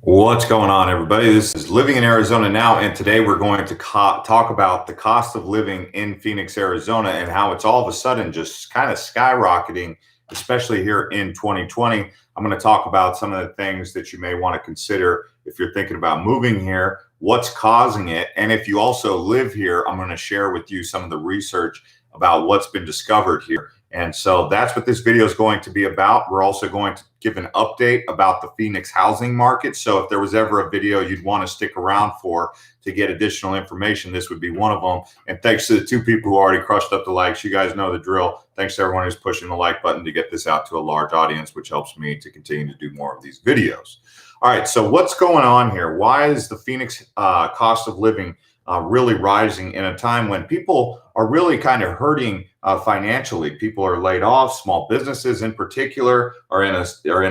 What's going on, everybody? This is Living in Arizona Now, and today we're going to talk about the cost of living in Phoenix, Arizona, and how it's all of a sudden just kind of skyrocketing, especially here in 2020. I'm going to talk about some of the things that you may want to consider if you're thinking about moving here, what's causing it, and if you also live here, I'm going to share with you some of the research about what's been discovered here. And so that's what this video is going to be about. We're also going to give an update about the Phoenix housing market. So if there was ever a video you'd want to stick around for to get additional information, this would be one of them. And thanks to the two people who already crushed up the likes. You guys know the drill. Thanks to everyone who's pushing the like button to get this out to a large audience, which helps me to continue to do more of these videos. All right, so what's going on here? Why is the Phoenix cost of living really rising in a time when people are really kind of hurting financially? People are laid off. Small businesses, in particular, are in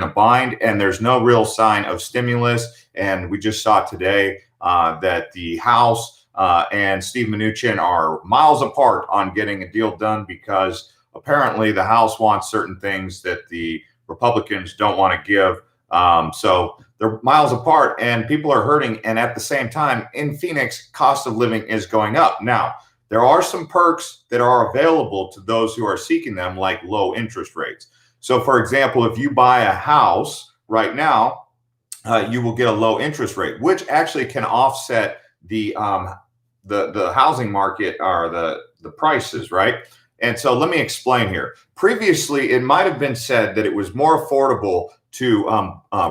a bind, and there's no real sign of stimulus. And we just saw today that the House and Steve Mnuchin are miles apart on getting a deal done because apparently the House wants certain things that the Republicans don't want to give. So they're miles apart and people are hurting. And at the same time, in Phoenix, cost of living is going up. Now, there are some perks that are available to those who are seeking them, like low interest rates. So, for example, if you buy a house right now, you will get a low interest rate, which actually can offset the housing market or the prices, right? And so let me explain here. Previously, it might have been said that it was more affordable to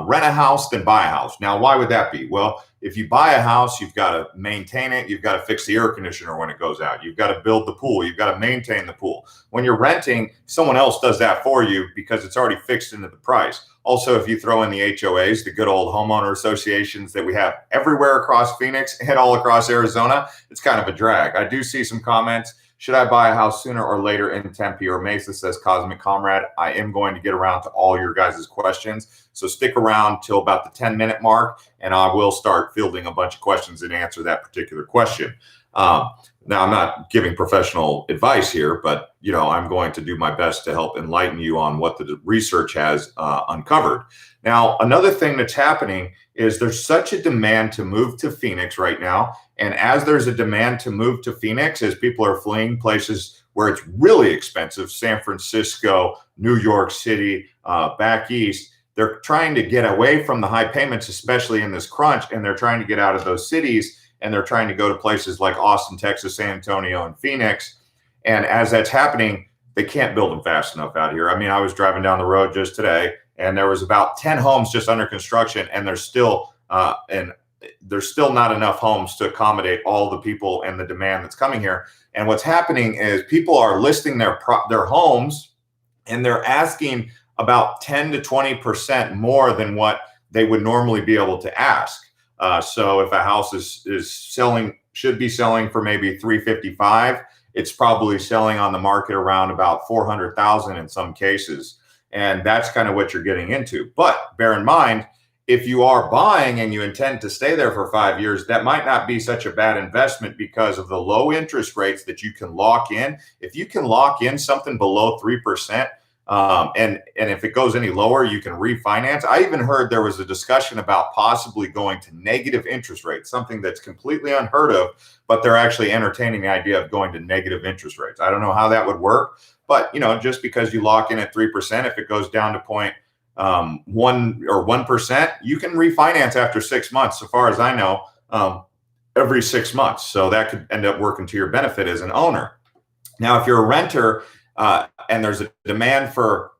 rent a house than buy a house. Now, why would that be? Well, if you buy a house, you've got to maintain it. You've got to fix the air conditioner when it goes out. You've got to build the pool. You've got to maintain the pool. When you're renting, someone else does that for you because it's already fixed into the price. Also, if you throw in the HOAs, the good old homeowner associations that we have everywhere across Phoenix and all across Arizona, it's kind of a drag. I do see some comments. Should I buy a house sooner or later in Tempe or Mesa, says Cosmic Comrade. I am going to get around to all your guys' questions. So stick around till about the 10-minute mark, and I will start fielding a bunch of questions and answer that particular question. Now, I'm not giving professional advice here, but I'm going to do my best to help enlighten you on what the research has uncovered. Now, another thing that's happening is there's such a demand to move to Phoenix right now. And as there's a demand to move to Phoenix, as people are fleeing places where it's really expensive, San Francisco, New York City, back east, they're trying to get away from the high payments, especially in this crunch, and they're trying to get out of those cities, and they're trying to go to places like Austin, Texas, San Antonio, and Phoenix. And as that's happening, they can't build them fast enough out here. I mean, I was driving down the road just today, and there was about 10 homes just under construction, and there's still not enough homes to accommodate all the people and the demand that's coming here. And what's happening is people are listing their homes, and they're asking about 10 to 20% more than what they would normally be able to ask. So if a house should be selling for maybe $355, it's probably selling on the market around about $400,000 in some cases. And that's kind of what you're getting into. But bear in mind, if you are buying and you intend to stay there for 5 years, that might not be such a bad investment because of the low interest rates that you can lock in. If you can lock in something below 3%, and if it goes any lower, you can refinance. I even heard there was a discussion about possibly going to negative interest rates, something that's completely unheard of, but they're actually entertaining the idea of going to negative interest rates. I don't know how that would work, but just because you lock in at 3%, if it goes down to 1%, you can refinance after 6 months, so far as I know, every 6 months. So that could end up working to your benefit as an owner. Now, if you're a renter, and there's a demand for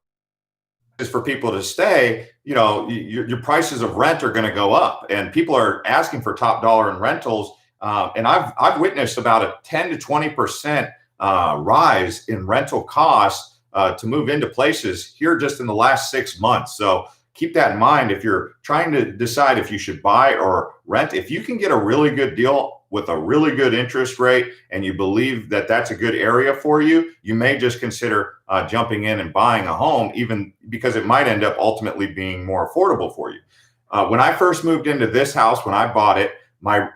people to stay, your prices of rent are going to go up, and people are asking for top dollar in rentals. And I've witnessed about a 10 to 20% rise in rental costs to move into places here just in the last 6 months. So keep that in mind if you're trying to decide if you should buy or rent. If you can get a really good deal with a really good interest rate and you believe that that's a good area for you, you may just consider jumping in and buying a home, even because it might end up ultimately being more affordable for you. When I first moved into this house, when I bought it, my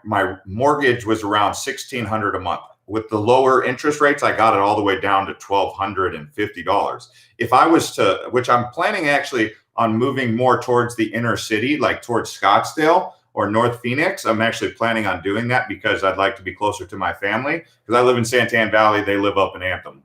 mortgage was around $1,600 a month. With the lower interest rates, I got it all the way down to $1,250. If I was to, which I'm planning actually on moving more towards the inner city, like towards Scottsdale or North Phoenix. I'm actually planning on doing that because I'd like to be closer to my family, because I live in Santan Valley. They live up in Anthem.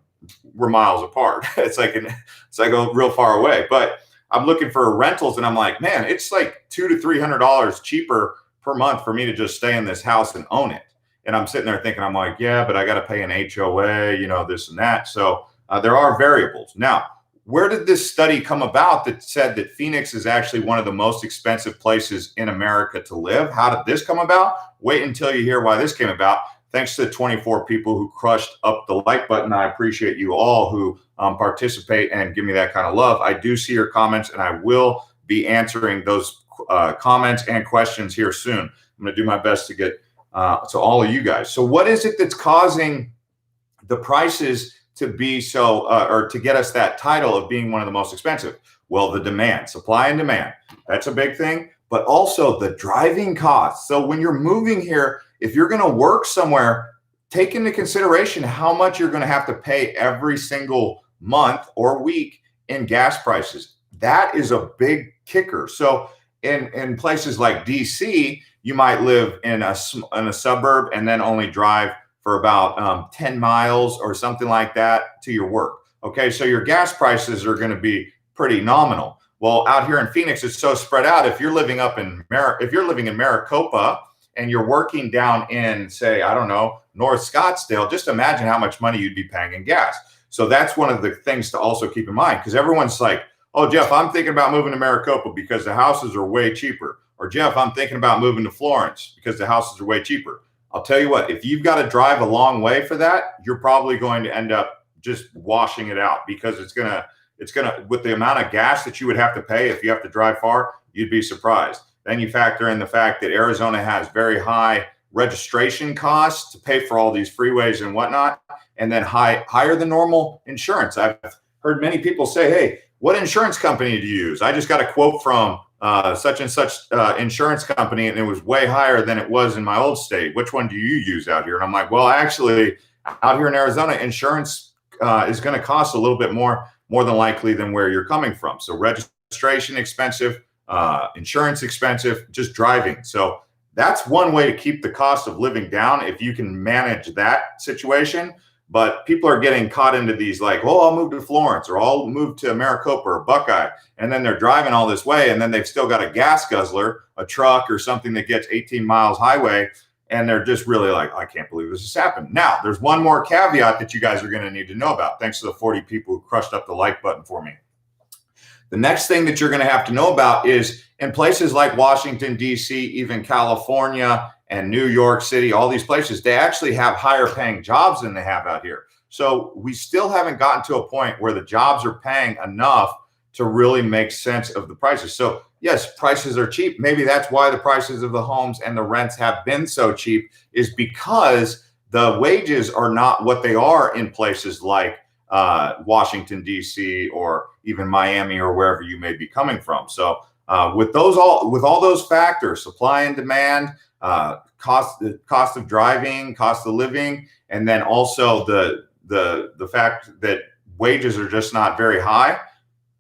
We're miles apart. It's like a real far away, but I'm looking for rentals and I'm like, man, it's like $200 to $300 cheaper per month for me to just stay in this house and own it. And I'm sitting there thinking, I'm like, yeah, but I got to pay an HOA, this and that. So there are variables. Now, where did this study come about that said that Phoenix is actually one of the most expensive places in America to live? How did this come about? Wait until you hear why this came about. Thanks to the 24 people who crushed up the like button. I appreciate you all who participate and give me that kind of love. I do see your comments, and I will be answering those comments and questions here soon. I'm going to do my best to get to all of you guys. So what is it that's causing the prices to be so, or to get us that title of being one of the most expensive? Well, the demand, supply and demand, that's a big thing, but also the driving costs. So when you're moving here, if you're going to work somewhere, take into consideration how much you're going to have to pay every single month or week in gas prices. That is a big kicker. So in places like DC, you might live in a suburb and then only drive for about 10 miles or something like that to your work. Okay, so your gas prices are going to be pretty nominal. Well, out here in Phoenix, it's so spread out. If you're living in Maricopa and you're working down in, say, I don't know, North Scottsdale, just imagine how much money you'd be paying in gas. So that's one of the things to also keep in mind, because everyone's like, oh, Jeff, I'm thinking about moving to Maricopa because the houses are way cheaper. Or Jeff, I'm thinking about moving to Florence because the houses are way cheaper. I'll tell you what, if you've got to drive a long way for that, you're probably going to end up just washing it out, because it's going to, with the amount of gas that you would have to pay if you have to drive far, you'd be surprised. Then you factor in the fact that Arizona has very high registration costs to pay for all these freeways and whatnot, and then higher than normal insurance. I've heard many people say, hey, what insurance company do you use? I just got a quote from such and such insurance company, and it was way higher than it was in my old state. Which one do you use out here? And I'm like, well, actually, out here in Arizona, insurance is going to cost a little bit more than likely than where you're coming from. So registration expensive, insurance expensive, just driving. So that's one way to keep the cost of living down if you can manage that situation. But people are getting caught into these like, oh, I'll move to Florence, or I'll move to Maricopa or Buckeye. And then they're driving all this way, and then they've still got a gas guzzler, a truck or something that gets 18 miles highway. And they're just really like, I can't believe this has happened. Now, there's one more caveat that you guys are going to need to know about, thanks to the 40 people who crushed up the like button for me. The next thing that you're going to have to know about is in places like Washington, D.C., even California and New York City, all these places, they actually have higher paying jobs than they have out here. So we still haven't gotten to a point where the jobs are paying enough to really make sense of the prices. So yes, prices are cheap. Maybe that's why the prices of the homes and the rents have been so cheap, is because the wages are not what they are in places like Washington, D.C., or even Miami, or wherever you may be coming from. So with all those factors, supply and demand, cost of driving, cost of living, and then also the fact that wages are just not very high,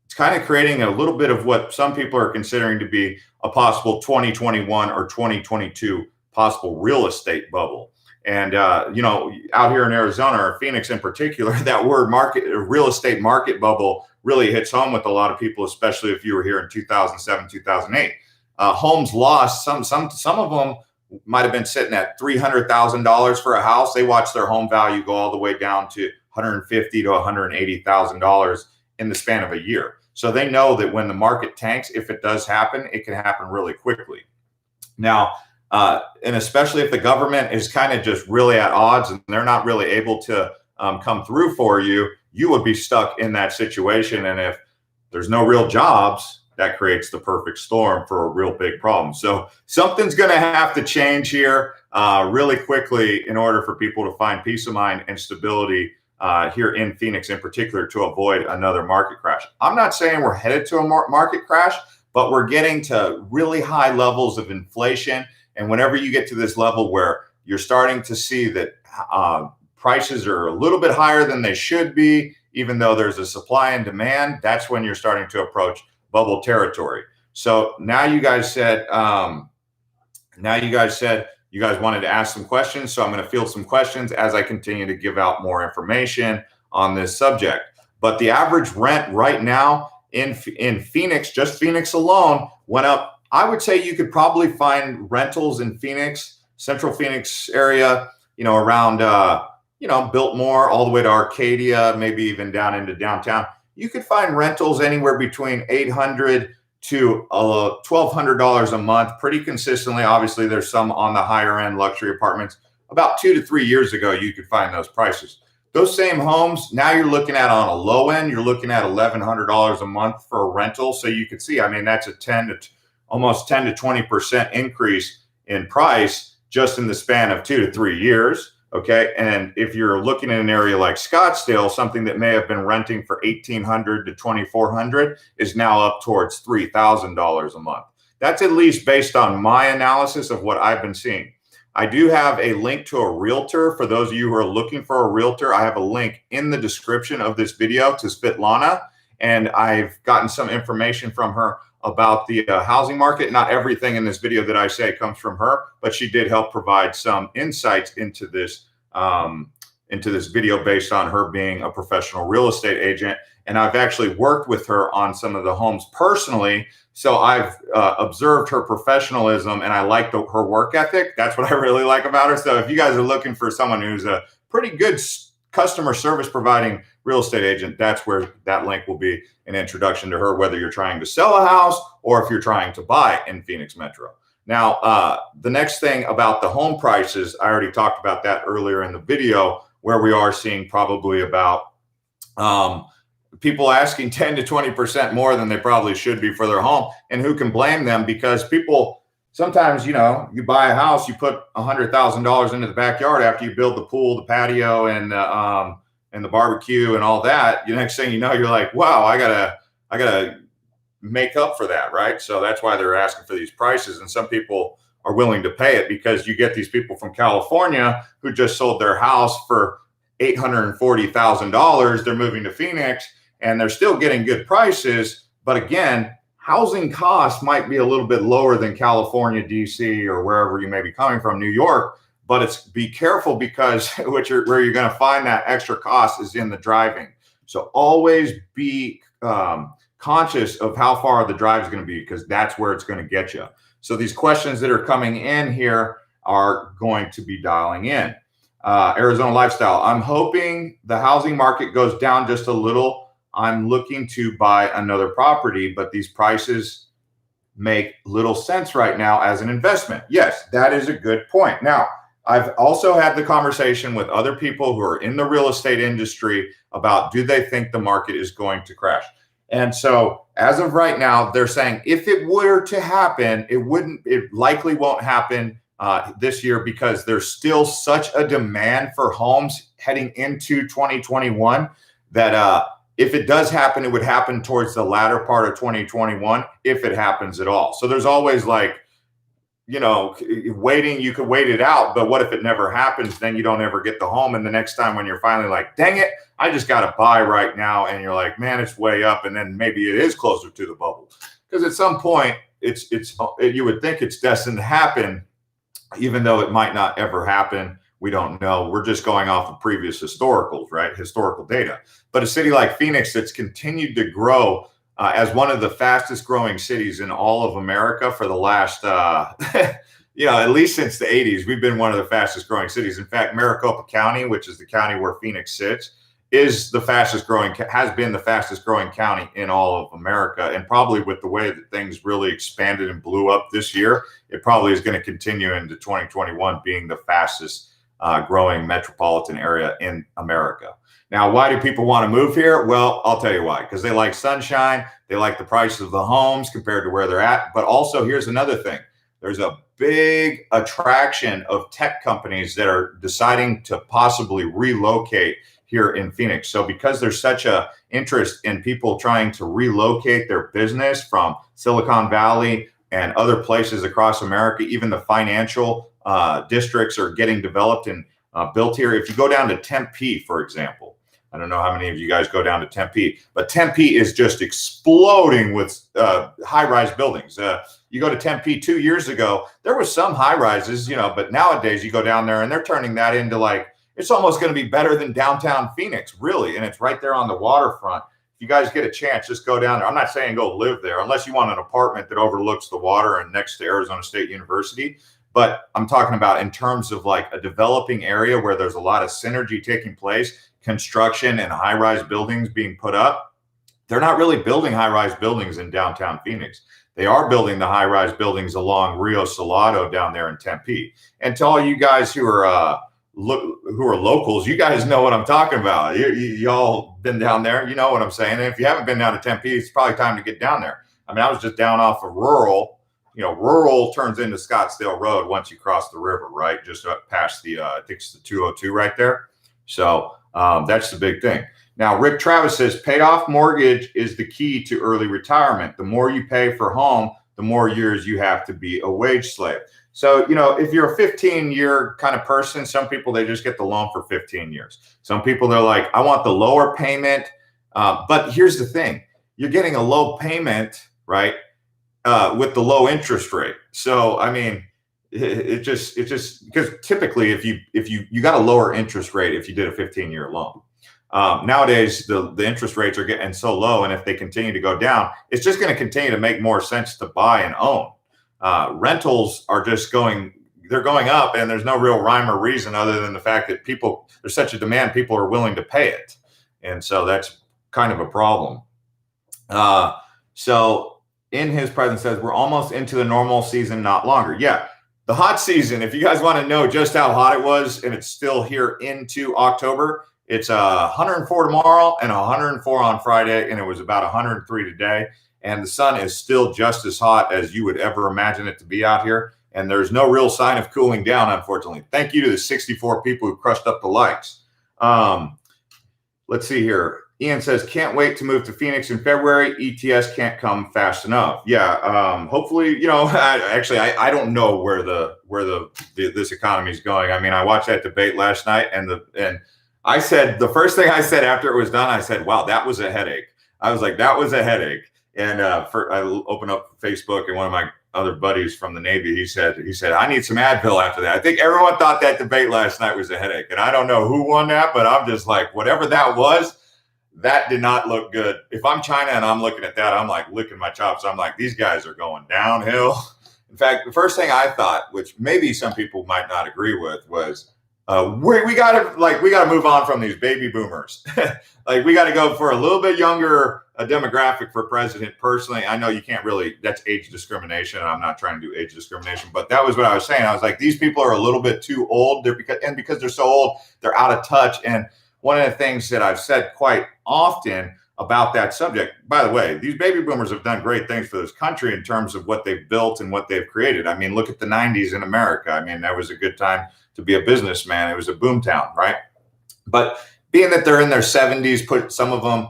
it's kind of creating a little bit of what some people are considering to be a possible 2021 or 2022 possible real estate bubble. And, out here in Arizona, or Phoenix in particular, that word real estate market bubble really hits home with a lot of people, especially if you were here in 2007, 2008. Homes lost, some of them might have been sitting at $300,000 for a house. They watched their home value go all the way down to $150,000 to $180,000 in the span of a year. So they know that when the market tanks, if it does happen, it can happen really quickly. Now, and especially if the government is kind of just really at odds and they're not really able to come through for you, you would be stuck in that situation. And if there's no real jobs, that creates the perfect storm for a real big problem. So something's going to have to change here really quickly in order for people to find peace of mind and stability here in Phoenix in particular, to avoid another market crash. I'm not saying we're headed to a market crash, but we're getting to really high levels of inflation. And whenever you get to this level where you're starting to see that prices are a little bit higher than they should be, even though there's a supply and demand, that's when you're starting to approach bubble territory. So now you guys said, you guys wanted to ask some questions. So I'm going to field some questions as I continue to give out more information on this subject. But the average rent right now in Phoenix, just Phoenix alone, went up. I would say you could probably find rentals in Phoenix, Central Phoenix area, around, Biltmore all the way to Arcadia, maybe even down into downtown. You could find rentals anywhere between $800 to $1,200 a month pretty consistently. Obviously, there's some on the higher end luxury apartments. About 2 to 3 years ago, you could find those prices. Those same homes, now you're looking at on a low end, you're looking at $1,100 a month for a rental. So you can see, that's a almost 10 to 20% increase in price just in the span of 2 to 3 years. Okay. And if you're looking at an area like Scottsdale, something that may have been renting for $1,800 to $2,400 is now up towards $3,000 a month. That's at least based on my analysis of what I've been seeing. I do have a link to a realtor. For those of you who are looking for a realtor, I have a link in the description of this video to Svetlana, and I've gotten some information from her about the housing market. Not everything in this video that I say comes from her, but she did help provide some insights into this video based on her being a professional real estate agent. And I've actually worked with her on some of the homes personally. So I've observed her professionalism, and I like her work ethic. That's what I really like about her. So if you guys are looking for someone who's a pretty good customer service providing real estate agent, that's where that link will be an introduction to her, whether you're trying to sell a house or if you're trying to buy in Phoenix Metro. Now, the next thing about the home prices, I already talked about that earlier in the video, where we are seeing probably about people asking 10 to 20% more than they probably should be for their home. And who can blame them? Because people sometimes, you buy a house, you put $100,000 into the backyard after you build the pool, the patio, and the barbecue and all that. The next thing you know, you're like, wow, I gotta make up for that, right? So that's why they're asking for these prices. And some people are willing to pay it, because you get these people from California who just sold their house for $840,000. They're moving to Phoenix and they're still getting good prices. But again, housing costs might be a little bit lower than California, DC, or wherever you may be coming from, New York. But be careful, because where you're going to find that extra cost is in the driving. So always be conscious of how far the drive is going to be, because that's where it's going to get you. So these questions that are coming in here are going to be dialing in. Arizona lifestyle. I'm hoping the housing market goes down just a little. I'm looking to buy another property, but these prices make little sense right now as an investment. Yes, that is a good point. Now, I've also had the conversation with other people who are in the real estate industry about, do they think the market is going to crash? And so as of right now, they're saying if it were to happen, it likely won't happen this year, because there's still such a demand for homes heading into 2021 that if it does happen, it would happen towards the latter part of 2021, if it happens at all. So there's always waiting, you could wait it out, but what if it never happens? Then you don't ever get the home. And the next time when you're finally like, dang it, I just got to buy right now. And you're like, man, it's way up. And then maybe it is closer to the bubble, because at some point you would think it's destined to happen, even though it might not ever happen. We don't know. We're just going off of previous historical data. But a city like Phoenix that's continued to grow as one of the fastest growing cities in all of America for the last, at least since the 80s, we've been one of the fastest growing cities. In fact, Maricopa County, which is the county where Phoenix sits, has been the fastest growing county in all of America. And probably with the way that things really expanded and blew up this year, it probably is going to continue into 2021 being the fastest growing metropolitan area in America. Now, why do people want to move here? Well, I'll tell you why. Because they like sunshine. They like the prices of the homes compared to where they're at. But also, here's another thing. There's a big attraction of tech companies that are deciding to possibly relocate here in Phoenix. So because there's such a interest in people trying to relocate their business from Silicon Valley and other places across America, even the financial districts are getting developed and built here. If you go down to Tempe, for example, I don't know how many of you guys go down to Tempe, but Tempe is just exploding with high-rise buildings. You go to Tempe 2 years ago, there was some high-rises, but nowadays you go down there and they're turning that into like, it's almost going to be better than downtown Phoenix, really. And it's right there on the waterfront. If you guys get a chance, just go down there. I'm not saying go live there unless you want an apartment that overlooks the water and next to Arizona State University. But I'm talking about in terms of like a developing area where there's a lot of synergy taking place, construction and high-rise buildings being put up. They're not really building high-rise buildings in downtown Phoenix. They are building the high-rise buildings along Rio Salado down there in Tempe. And to all you guys who are locals, you guys know what I'm talking about. Y'all been down there, you know what I'm saying. And if you haven't been down to Tempe, it's probably time to get down there. I mean, I was just down off of Rural. Rural turns into Scottsdale Road once you cross the river, right? Just up past the, I think it's the 202 right there. So that's the big thing. Now, Rick Travis says, paid off mortgage is the key to early retirement. The more you pay for home, the more years you have to be a wage slave. So, if you're a 15-year kind of person, some people, they just get the loan for 15 years. Some people, they're like, I want the lower payment. But here's the thing. You're getting a low payment, right? With the low interest rate. So, I mean, it just because typically if you got a lower interest rate if you did a 15-year loan. Nowadays, the interest rates are getting so low, and if they continue to go down, it's just going to continue to make more sense to buy and own. Rentals are just they're going up, and there's no real rhyme or reason other than the fact that there's such a demand, people are willing to pay it. And so that's kind of a problem. So in his presence says, we're almost into the normal season, not longer. Yeah. The hot season, if you guys want to know just how hot it was, and it's still here into October, it's 104 tomorrow and 104 on Friday, and it was about 103 today. And the sun is still just as hot as you would ever imagine it to be out here. And there's no real sign of cooling down, unfortunately. Thank you to the 64 people who crushed up the likes. Let's see here. Ian says, can't wait to move to Phoenix in February. ETS can't come fast enough. Yeah. Hopefully, I don't know where this economy is going. I mean, I watched that debate last night, and I said, the first thing I said after it was done, I said, wow, that was a headache. I was like, that was a headache. And I opened up Facebook, and one of my other buddies from the Navy, he said, I need some Advil after that. I think everyone thought that debate last night was a headache. And I don't know who won that, but I'm just like, whatever that was, that did not look good. If I'm China and I'm looking at that, I'm like licking my chops. I'm like, these guys are going downhill. In fact, the first thing I thought, which maybe some people might not agree with, was we gotta move on from these baby boomers. Like, we got to go for a little bit younger demographic for president. Personally, I know you can't really, that's age discrimination. I'm not trying to do age discrimination, but that was what I was saying. I was like, these people are a little bit too old. Because they're so old, they're out of touch. And one of the things that I've said quite often about that subject, by the way, these baby boomers have done great things for this country in terms of what they've built and what they've created. I mean, look at the 90s in America. I mean, that was a good time to be a businessman. It was a boom town, right? But being that they're in their 70s, put some of them,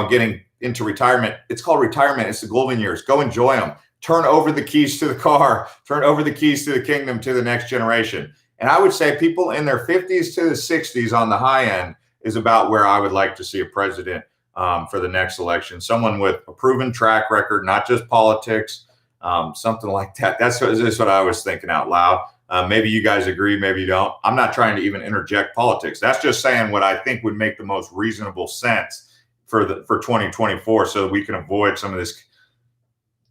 getting into retirement. It's called retirement. It's the golden years. Go enjoy them. Turn over the keys to the car. Turn over the keys to the kingdom to the next generation. And I would say people in their 50s to the 60s on the high end is about where I would like to see a president for the next election. Someone with a proven track record, not just politics, something like that. That's what I was thinking out loud. Maybe you guys agree, maybe you don't. I'm not trying to even interject politics. That's just saying what I think would make the most reasonable sense for 2024, so we can avoid some of this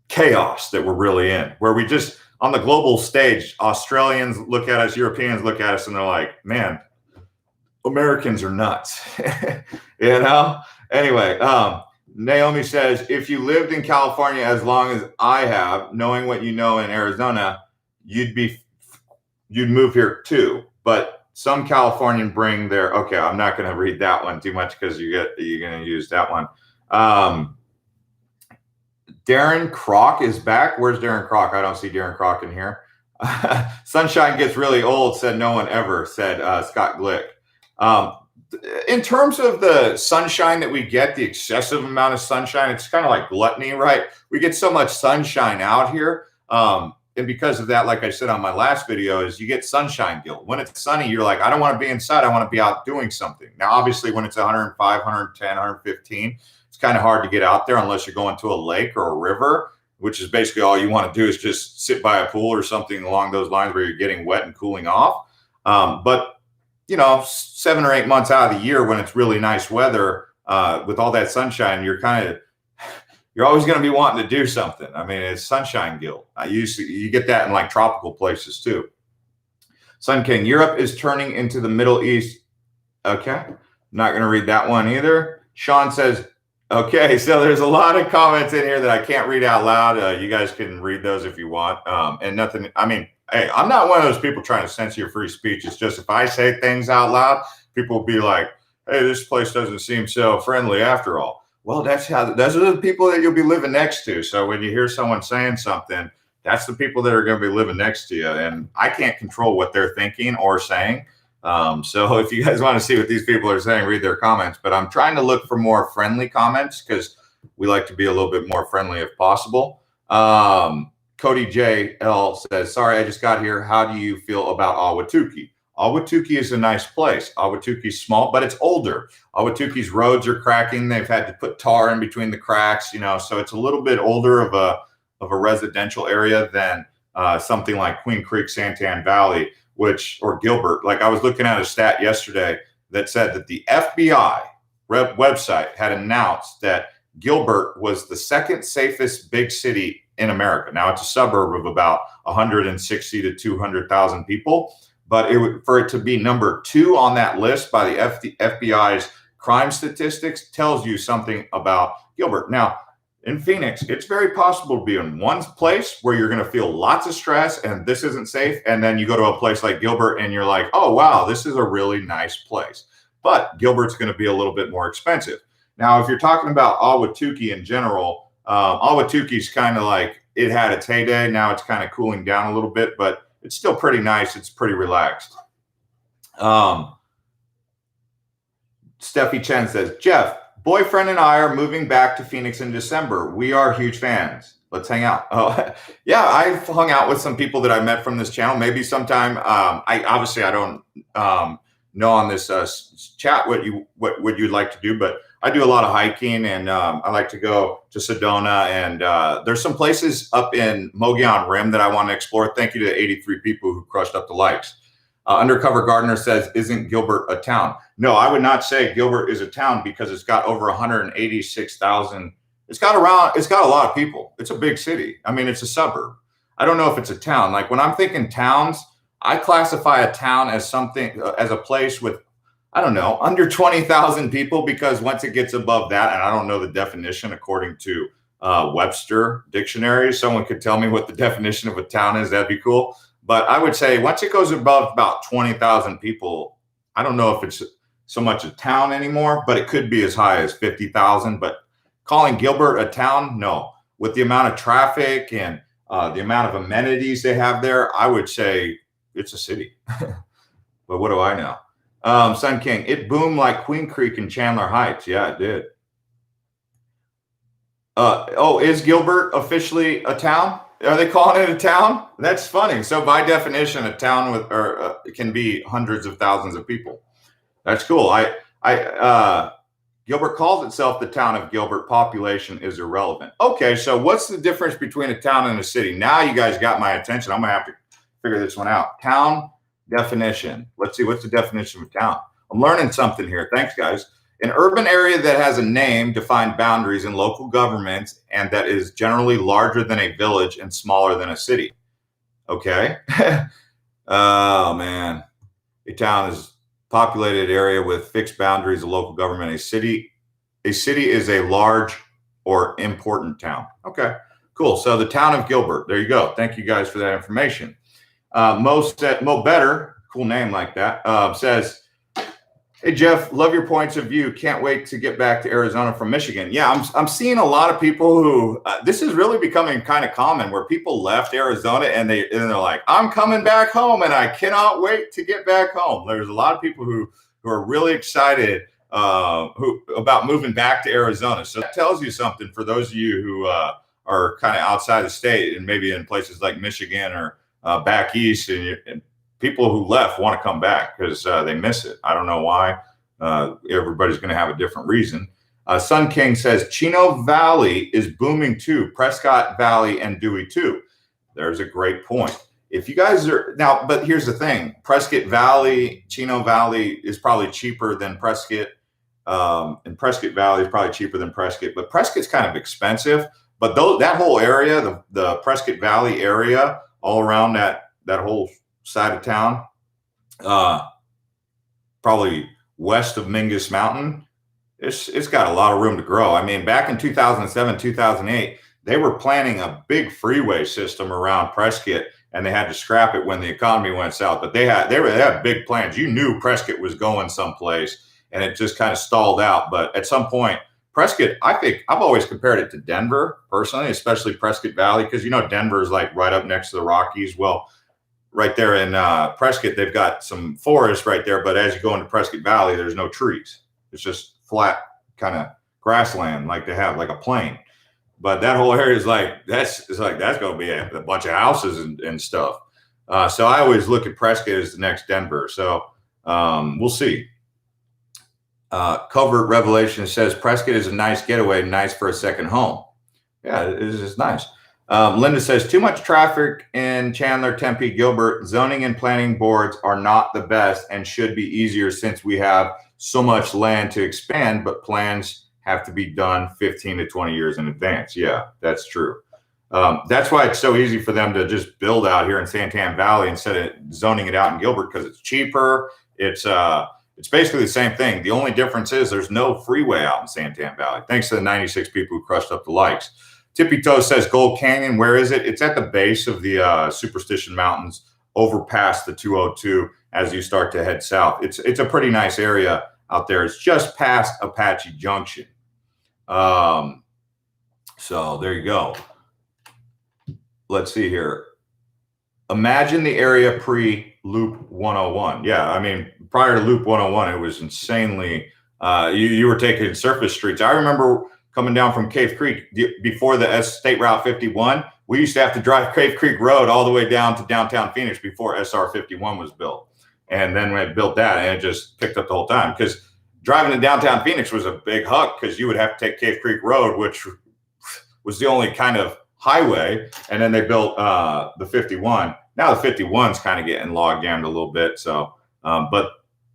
chaos that we're really in, where we just, on the global stage, Australians look at us, Europeans look at us, and they're like, man, Americans are nuts. Anyway, Naomi says, if you lived in California as long as I have, knowing what you know in Arizona, you'd move here too. But some Californian bring their, okay, I'm not going to read that one too much because you're going to use that one. Darren Kroc is back. Where's Darren Kroc? I don't see Darren Kroc in here. Sunshine gets really old, said no one ever, said Scott Glick. In terms of the sunshine that we get, the excessive amount of sunshine, it's kind of like gluttony, right? We get so much sunshine out here. and because of that, like I said on my last video, is you get sunshine guilt. When it's sunny, you're like, I don't want to be inside. I want to be out doing something. Now, obviously, when it's 105, 110, 115, it's kind of hard to get out there unless you're going to a lake or a river, which is basically all you want to do is just sit by a pool or something along those lines where you're getting wet and cooling off. But, 7 or 8 months out of the year when it's really nice weather, with all that sunshine, you're always going to be wanting to do something. I mean, it's sunshine guilt. You get that in like tropical places too. Sun King, Europe is turning into the Middle East. Okay. I'm not going to read that one either. Sean says, okay, so there's a lot of comments in here that I can't read out loud. You guys can read those if you want. And nothing, I mean, hey, I'm not one of those people trying to censor your free speech. It's just if I say things out loud, people will be like, hey, this place doesn't seem so friendly after all. Well, those are the people that you'll be living next to. So when you hear someone saying something, that's the people that are going to be living next to you. And I can't control what they're thinking or saying. So if you guys want to see what these people are saying, read their comments. But I'm trying to look for more friendly comments because we like to be a little bit more friendly if possible. Cody JL says, sorry, I just got here. How do you feel about Ahwatukee? Ahwatukee is a nice place. Ahwatukee's small, but it's older. Ahwatukee's roads are cracking. They've had to put tar in between the cracks, so it's a little bit older of a residential area than something like Queen Creek, Santan Valley, or Gilbert. Like I was looking at a stat yesterday that said that the FBI website had announced that Gilbert was the second safest big city in America. Now it's a suburb of about 160 to 200,000 people. But for it to be number 2 on that list by the FBI's crime statistics tells you something about Gilbert. Now, in Phoenix, it's very possible to be in one place where you're going to feel lots of stress and this isn't safe. And then you go to a place like Gilbert and you're like, oh, wow, this is a really nice place. But Gilbert's going to be a little bit more expensive. Now, if you're talking about Ahwatukee in general, Ahwatukee's kind of like it had its heyday. Now it's kind of cooling down a little bit, but it's still pretty nice. It's pretty relaxed. Steffi Chen says, Jeff, boyfriend and I are moving back to Phoenix in December. We are huge fans. Let's hang out. Oh, yeah, I've hung out with some people that I met from this channel. Maybe sometime. I don't know on this chat what you'd like to do, but I do a lot of hiking and I like to go to Sedona and there's some places up in Mogollon Rim that I want to explore. Thank you to the 83 people who crushed up the likes. Undercover Gardener says, isn't Gilbert a town? No, I would not say Gilbert is a town because it's got over 186,000. It's got a lot of people. It's a big city. I mean, it's a suburb. I don't know if it's a town. Like when I'm thinking towns, I classify a town as something, as a place with, I don't know, under 20,000 people, because once it gets above that, and I don't know the definition according to Webster Dictionary, someone could tell me what the definition of a town is, that'd be cool. But I would say once it goes above about 20,000 people, I don't know if it's so much a town anymore, but it could be as high as 50,000. But calling Gilbert a town, no. With the amount of traffic and the amount of amenities they have there, I would say it's a city. But what do I know? Sun King, it boomed like Queen Creek in Chandler Heights. Yeah, it did. Is Gilbert officially a town? Are they calling it a town? That's funny. So by definition, a town with can be hundreds of thousands of people. That's cool. Gilbert calls itself the town of Gilbert. Population is irrelevant. Okay, so what's the difference between a town and a city? Now you guys got my attention. I'm gonna have to figure this one out. Town definition. Let's see, what's the definition of town? I'm learning something here. Thanks, guys. An urban area that has a name, defined boundaries, and local governments, and that is generally larger than a village and smaller than a city. Okay. Oh, man. A town is a populated area with fixed boundaries, a local government. A city is a large or important town. Okay, cool. So the town of Gilbert. There you go. Thank you guys for that information. Mo Better, cool name like that, says, hey, Jeff, love your points of view. Can't wait to get back to Arizona from Michigan. Yeah, I'm seeing a lot of people who, this is really becoming kind of common, where people left Arizona and they're like, I'm coming back home and I cannot wait to get back home. There's a lot of people who are really excited about moving back to Arizona. So that tells you something for those of you who are are kind of outside the state and maybe in places like Michigan or back east, and people who left want to come back because they miss it. I don't know why. Everybody's going to have a different reason. Sun King says Chino Valley is booming too. Prescott Valley and Dewey too. There's a great point. If you guys are now, but here's the thing: Prescott Valley, Chino Valley is probably cheaper than Prescott, and Prescott Valley is probably cheaper than Prescott. But Prescott's kind of expensive. But that whole area, the Prescott Valley area, all around that whole side of town, probably west of Mingus Mountain, it's got a lot of room to grow. I mean, back in 2007, 2008, they were planning a big freeway system around Prescott, and they had to scrap it when the economy went south. But they had big plans. You knew Prescott was going someplace, and it just kind of stalled out. But at some point, Prescott, I think I've always compared it to Denver personally, especially Prescott Valley, because Denver is like right up next to the Rockies. Well, right there in Prescott, they've got some forest right there, but as you go into Prescott Valley, there's no trees. It's just flat kind of grassland, like they have, like a plain. But that whole area is that's going to be a bunch of houses and stuff. So I always look at Prescott as the next Denver. So we'll see. Covert Revelation says Prescott is a nice getaway, nice for a second home. Yeah, it is nice. Linda says too much traffic in Chandler, Tempe, Gilbert. Zoning and planning boards are not the best and should be easier since we have so much land to expand, but plans have to be done 15 to 20 years in advance. Yeah, that's true. That's why it's so easy for them to just build out here in Santan Valley instead of zoning it out in Gilbert, because it's cheaper. It's basically the same thing. The only difference is there's no freeway out in Santan Valley. Thanks to the 96 people who crushed up the likes. Tippy Toe says Gold Canyon. Where is it? It's at the base of the Superstition Mountains, over past the 202 as you start to head south. It's a pretty nice area out there. It's just past Apache Junction. So there you go. Let's see here. Imagine the area pre-Loop 101. Yeah, I mean, prior to Loop 101, it was insanely, you were taking surface streets. I remember coming down from Cave Creek before the State Route 51. We used to have to drive Cave Creek Road all the way down to downtown Phoenix before SR 51 was built. And then we built that, and it just picked up the whole time, because driving to downtown Phoenix was a big huck, because you would have to take Cave Creek Road, which was the only kind of highway. And then they built the 51. Now the 51's kind of getting log jammed a little bit. So, but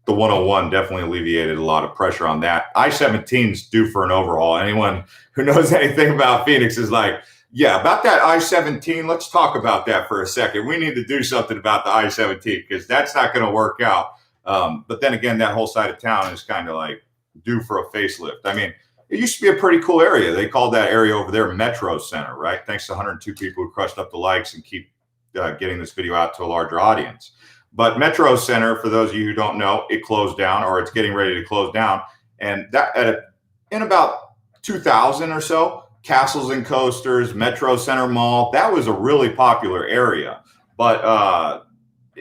the 101 definitely alleviated a lot of pressure on that. I-17's due for an overhaul. Anyone who knows anything about Phoenix is like, yeah, about that I-17, let's talk about that for a second. We need to do something about the I-17, because that's not going to work out. But then again, that whole side of town is kind of like due for a facelift. I mean, it used to be a pretty cool area. They called that area over there Metro Center, right? Thanks to 102 people who crushed up the likes and keep getting this video out to a larger audience. But Metro Center, for those of you who don't know, it closed down, or it's getting ready to close down. And that in about 2000 or so, Castles and Coasters, Metro Center Mall, that was a really popular area. But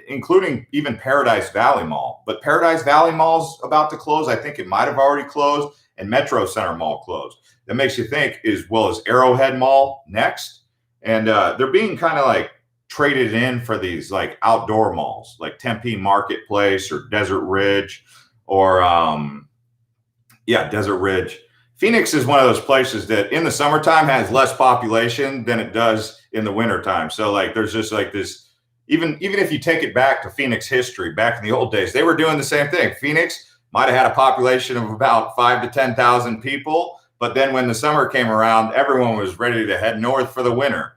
including even Paradise Valley Mall. But Paradise Valley Mall's about to close. I think it might have already closed, and Metro Center Mall closed. That makes you think, as well as Arrowhead Mall next. And they're being kind of like traded in for these like outdoor malls, like Tempe Marketplace or Desert Ridge, or Desert Ridge. Phoenix is one of those places that in the summertime has less population than it does in the wintertime. So like there's just like this, even if you take it back to Phoenix history, back in the old days, they were doing the same thing. Phoenix might have had a population of about 5,000 to 10,000 people, but then when the summer came around, everyone was ready to head north for the winter.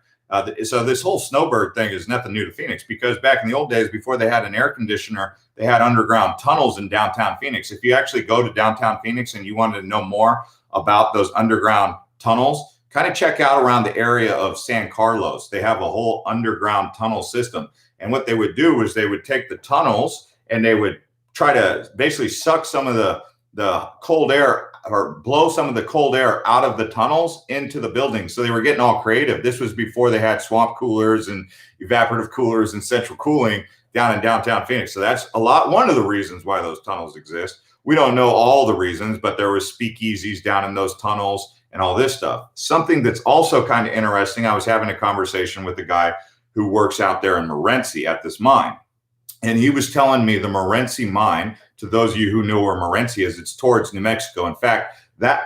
So this whole snowbird thing is nothing new to Phoenix, because back in the old days, before they had an air conditioner, they had underground tunnels in downtown Phoenix. If you actually go to downtown Phoenix and you wanted to know more about those underground tunnels, kind of check out around the area of San Carlos. They have a whole underground tunnel system. And what they would do is they would take the tunnels and they would try to basically suck some of the cold air, or blow some of the cold air out of the tunnels into the buildings. So they were getting all creative. This was before they had swamp coolers and evaporative coolers and central cooling down in downtown Phoenix. So that's one of the reasons why those tunnels exist. We don't know all the reasons, but there were speakeasies down in those tunnels, and all this stuff. Something that's also kind of interesting, I was having a conversation with a guy who works out there in Morenci at this mine. And he was telling me the Morenci mine, to those of you who know where Morenci is, it's towards New Mexico. In fact, that,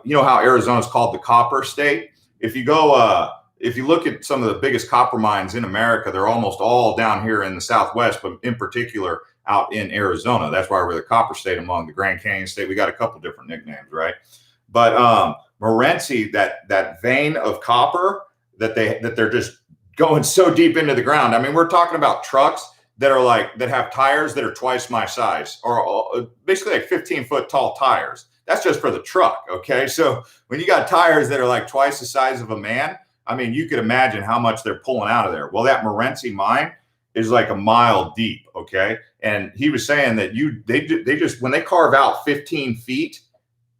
you know how Arizona is called the copper state? If you go, if you look at some of the biggest copper mines in America, they're almost all down here in the Southwest, but in particular out in Arizona. That's why we're the copper state among the Grand Canyon state. We got a couple different nicknames, right? But Morenci, that vein of copper that they're just going so deep into the ground. I mean, we're talking about trucks that have tires that are twice my size, or basically like 15-foot tall tires. That's just for the truck. Okay. So when you got tires that are like twice the size of a man, I mean, you could imagine how much they're pulling out of there. Well, that Morenci mine is like a mile deep. Okay. And he was saying that they just, when they carve out 15 feet,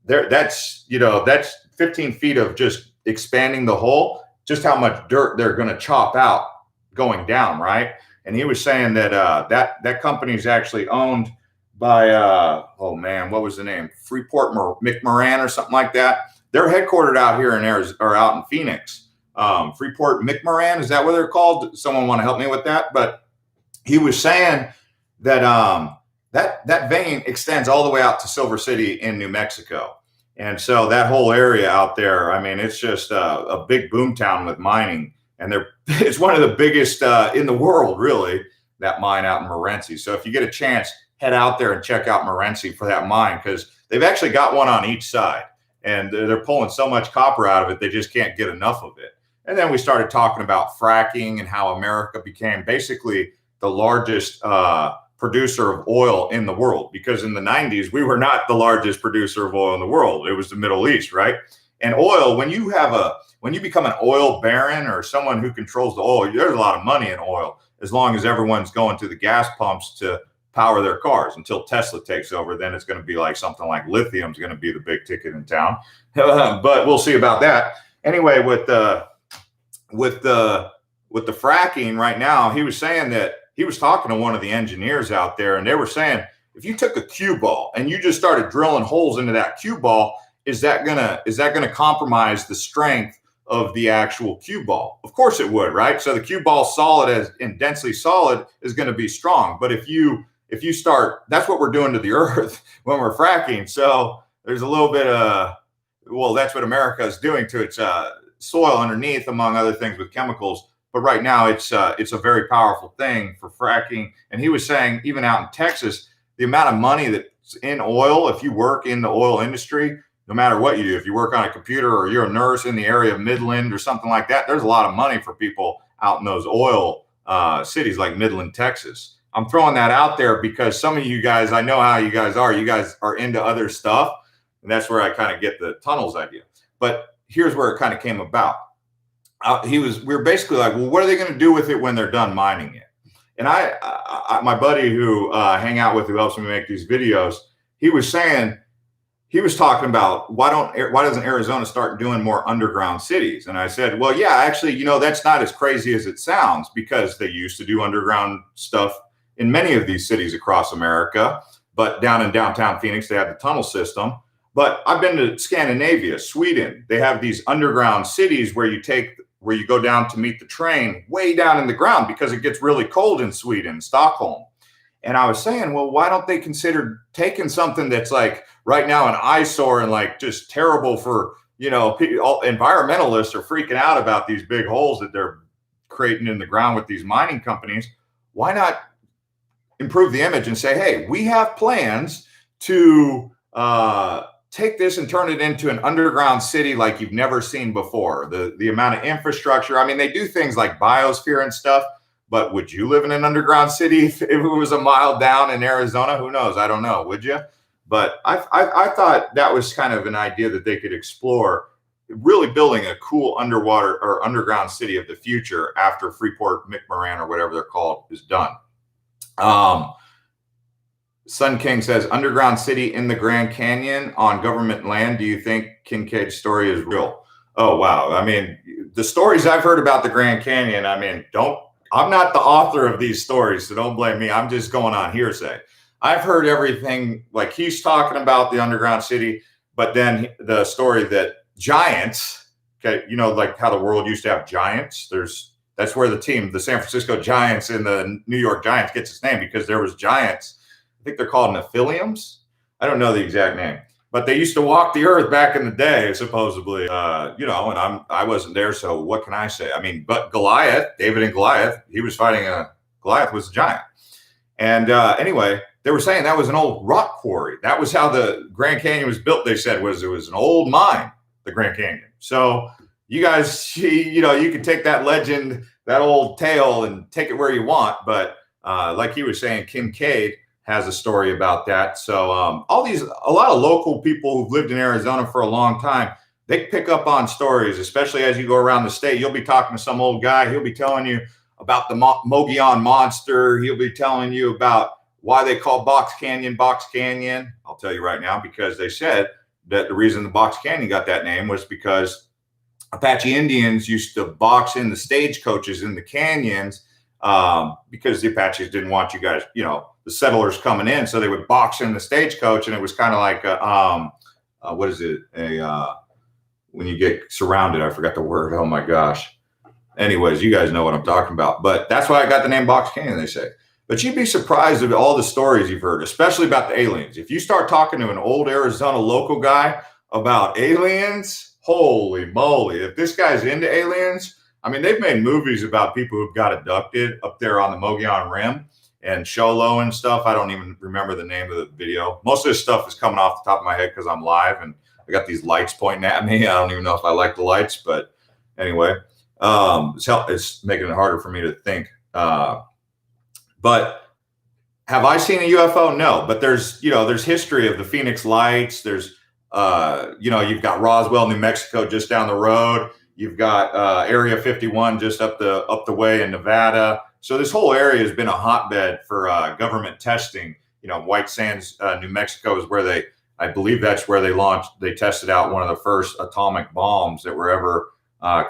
that's 15 feet of just expanding the hole, just how much dirt they're going to chop out going down. Right. And he was saying that that company is actually owned by, oh man, what was the name? Freeport McMoran or something like that. They're headquartered out here in Arizona, or out in Phoenix. Freeport McMoran, is that what they're called? Someone want to help me with that? But he was saying that that vein extends all the way out to Silver City in New Mexico. And so that whole area out there, I mean, it's just a big boom town with mining. And it's one of the biggest in the world, really, that mine out in Morenci. So if you get a chance, head out there and check out Morenci for that mine, because they've actually got one on each side. And they're pulling so much copper out of it, they just can't get enough of it. And then we started talking about fracking and how America became basically the largest producer of oil in the world, because in the 90s, we were not the largest producer of oil in the world. It was the Middle East, right? And oil, when you become an oil baron or someone who controls the oil, there's a lot of money in oil, as long as everyone's going to the gas pumps to power their cars. Until Tesla takes over, then it's going to be like something like lithium is going to be the big ticket in town. But we'll see about that. Anyway, with the fracking right now, he was saying that he was talking to one of the engineers out there, and they were saying, if you took a cue ball and you just started drilling holes into that cue ball, is that gonna compromise the strength of the actual cue ball? Of course it would, right? So the cue ball and densely solid is going to be strong. But if you start, that's what we're doing to the earth when we're fracking. So there's a little bit of, well, that's what America is doing to its soil underneath, among other things with chemicals. But right now it's a very powerful thing for fracking. And he was saying, even out in Texas, the amount of money that's in oil, if you work in the oil industry, no matter what you do, if you work on a computer or you're a nurse in the area of Midland or something like that, there's a lot of money for people out in those oil cities like Midland, Texas. I'm throwing that out there because some of you guys, I know how you guys are. You guys are into other stuff. And that's where I kind of get the tunnels idea. But here's where it kind of came about. We were basically like, well, what are they going to do with it when they're done mining it? And my buddy who hang out with, who helps me make these videos, he was talking about why doesn't Arizona start doing more underground cities? And I said, well, yeah, actually, that's not as crazy as it sounds, because they used to do underground stuff in many of these cities across America. But down in downtown Phoenix, they have the tunnel system. But I've been to Scandinavia, Sweden. They have these underground cities where you go down to meet the train way down in the ground, because it gets really cold in Sweden, Stockholm. And I was saying, well, why don't they consider taking something that's like right now an eyesore and like just terrible for, environmentalists are freaking out about these big holes that they're creating in the ground with these mining companies. Why not improve the image and say, hey, we have plans to take this and turn it into an underground city like you've never seen before. The amount of infrastructure. I mean, they do things like biosphere and stuff. But would you live in an underground city if it was a mile down in Arizona? Who knows? I don't know. Would you? But I thought that was kind of an idea that they could explore, really building a cool underwater or underground city of the future after Freeport McMoran or whatever they're called is done. Sun King says, underground city in the Grand Canyon on government land. Do you think Kincaid's story is real? Oh, wow. I mean, the stories I've heard about the Grand Canyon, I mean, I'm not the author of these stories, so don't blame me. I'm just going on hearsay. I've heard everything, like he's talking about the underground city, but then the story that giants. Okay, you know, like how the world used to have giants. That's where the team, the San Francisco Giants and the New York Giants, gets its name because there was giants. I think they're called Nephilims. I don't know the exact name, but they used to walk the earth back in the day, supposedly. You know, and I wasn't there, so what can I say? I mean, but Goliath, David and Goliath, he was fighting Goliath was a giant. And anyway, they were saying that was an old rock quarry. That was how the Grand Canyon was built. They said it was an old mine, the Grand Canyon. So you guys, you know, you can take that legend, that old tale, and take it where you want. But like he was saying, Kincaid has a story about that. So a lot of local people who've lived in Arizona for a long time, they pick up on stories, especially as you go around the state. You'll be talking to some old guy. He'll be telling you about the Mogollon Monster. He'll be telling you about why they call Box Canyon Box Canyon. I'll tell you right now, because they said that the reason the Box Canyon got that name was because Apache Indians used to box in the stagecoaches in the canyons because the Apaches didn't want you guys, you know, the settlers coming in. So they would box in the stagecoach, and it was kind of like, what is it? When you get surrounded, I forgot the word. Oh my gosh. Anyways, you guys know what I'm talking about. But that's why I got the name Box Canyon, they say. But you'd be surprised at all the stories you've heard, especially about the aliens. If you start talking to an old Arizona local guy about aliens, holy moly. If this guy's into aliens, I mean, they've made movies about people who've got abducted up there on the Mogollon Rim and Sholo and stuff. I don't even remember the name of the video. Most of this stuff is coming off the top of my head because I'm live and I got these lights pointing at me. I don't even know if I like the lights, but anyway, it's making it harder for me to think. But have I seen a UFO? No, but there's history of the Phoenix Lights. There's, you've got Roswell, New Mexico, just down the road. You've got Area 51 just up the way in Nevada. So this whole area has been a hotbed for government testing. You know, White Sands, New Mexico is where I believe that's where they tested out one of the first atomic bombs that were ever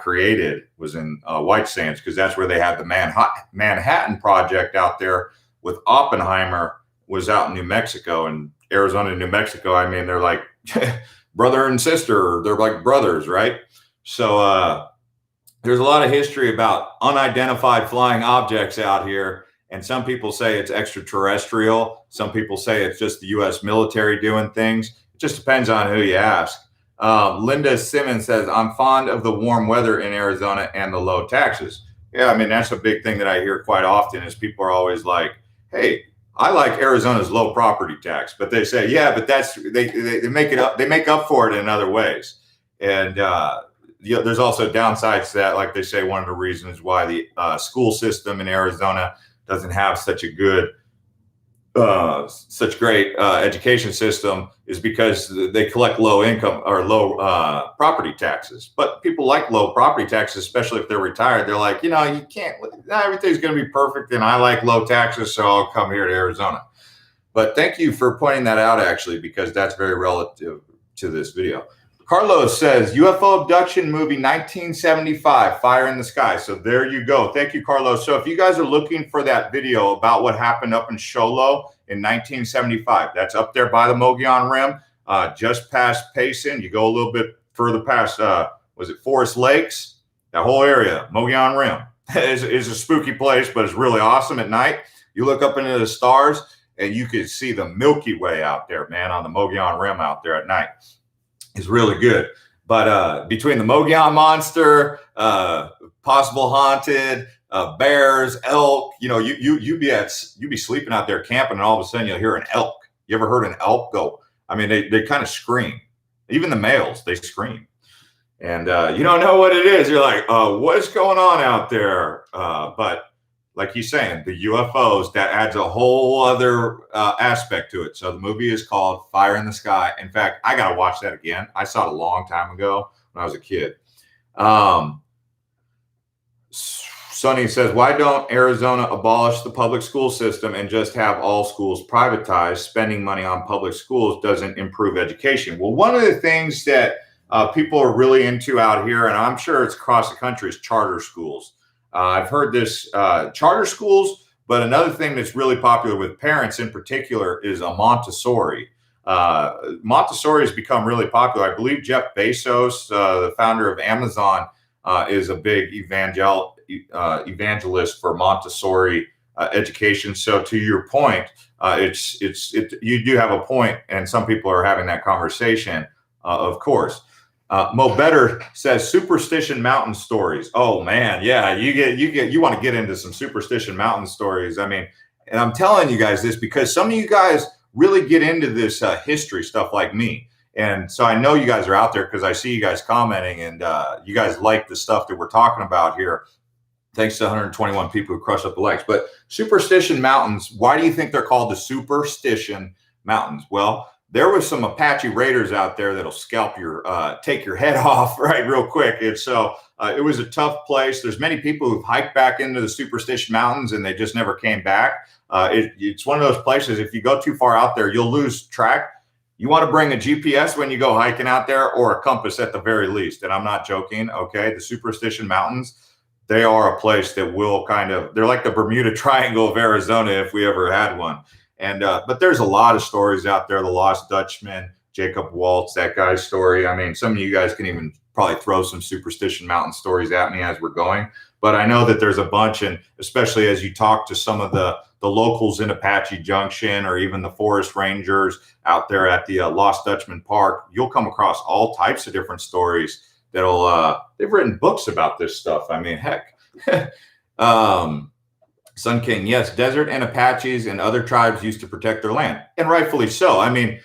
created was in White Sands, because that's where they had the Manhattan Project out there with Oppenheimer was out in New Mexico. And Arizona and New Mexico, I mean, they're like brother and sister. They're like brothers, right? So there's a lot of history about unidentified flying objects out here. And some people say it's extraterrestrial. Some people say it's just the U.S. military doing things. It just depends on who you ask. Linda Simmons says, I'm fond of the warm weather in Arizona and the low taxes. Yeah, I mean, that's a big thing that I hear quite often is people are always like, hey, I like Arizona's low property tax. But they say, yeah, but they make it up. They make up for it in other ways. And there's also downsides to that. Like they say, one of the reasons why the school system in Arizona doesn't have such a good such great education system is because they collect low income or low property taxes. But people like low property taxes, especially if they're retired. They're like, you can't, not everything's going to be perfect. And I like low taxes, so I'll come here to Arizona. But thank you for pointing that out, actually, because that's very relative to this video. Carlos says, UFO abduction movie 1975, Fire in the Sky. So there you go. Thank you, Carlos. So if you guys are looking for that video about what happened up in Sholo in 1975, that's up there by the Mogollon Rim, just past Payson. You go a little bit further past, was it Forest Lakes? That whole area, Mogollon Rim, is a spooky place, but it's really awesome at night. You look up into the stars, and you can see the Milky Way out there, man, on the Mogollon Rim out there at night. It's really good. But between the Mogollon Monster, possible haunted, bears, elk, you'd be sleeping out there camping, and all of a sudden you'll hear an elk. You ever heard an elk go? I mean, they kind of scream. Even the males, they scream. And you don't know what it is. You're like, what's going on out there? But like he's saying, the UFOs, that adds a whole other aspect to it. So the movie is called Fire in the Sky. In fact, I got to watch that again. I saw it a long time ago when I was a kid. Sonny says, why don't Arizona abolish the public school system and just have all schools privatized? Spending money on public schools doesn't improve education. Well, one of the things that people are really into out here, and I'm sure it's across the country, is charter schools. I've heard this charter schools, but another thing that's really popular with parents in particular is a Montessori. Montessori has become really popular. I believe Jeff Bezos, the founder of Amazon, is a big evangelist for Montessori education. So to your point, you do have a point, and some people are having that conversation, of course. Mo Better says Superstition Mountain stories. Oh man, yeah, you want to get into some Superstition Mountain stories. I mean, and I'm telling you guys this because some of you guys really get into this history stuff like me. And so I know you guys are out there because I see you guys commenting, and you guys like the stuff that we're talking about here. Thanks to 121 people who crushed up the likes. But Superstition Mountains, why do you think they're called the Superstition Mountains? Well, there was some Apache raiders out there that'll scalp your, take your head off, right, real quick. And so it was a tough place. There's many people who've hiked back into the Superstition Mountains and they just never came back. It's one of those places, if you go too far out there, you'll lose track. You want to bring a GPS when you go hiking out there, or a compass at the very least. And I'm not joking, okay? The Superstition Mountains, they are a place that will they're like the Bermuda Triangle of Arizona if we ever had one. And but there's a lot of stories out there. The Lost Dutchman, Jacob Waltz, that guy's story. I mean, some of you guys can even probably throw some Superstition Mountain stories at me as we're going. But I know that there's a bunch, and especially as you talk to some of the locals in Apache Junction, or even the forest rangers out there at the Lost Dutchman Park, you'll come across all types of different stories that'll, they've written books about this stuff. I mean, heck. Sun King, yes, desert and Apaches and other tribes used to protect their land, and rightfully so. I mean,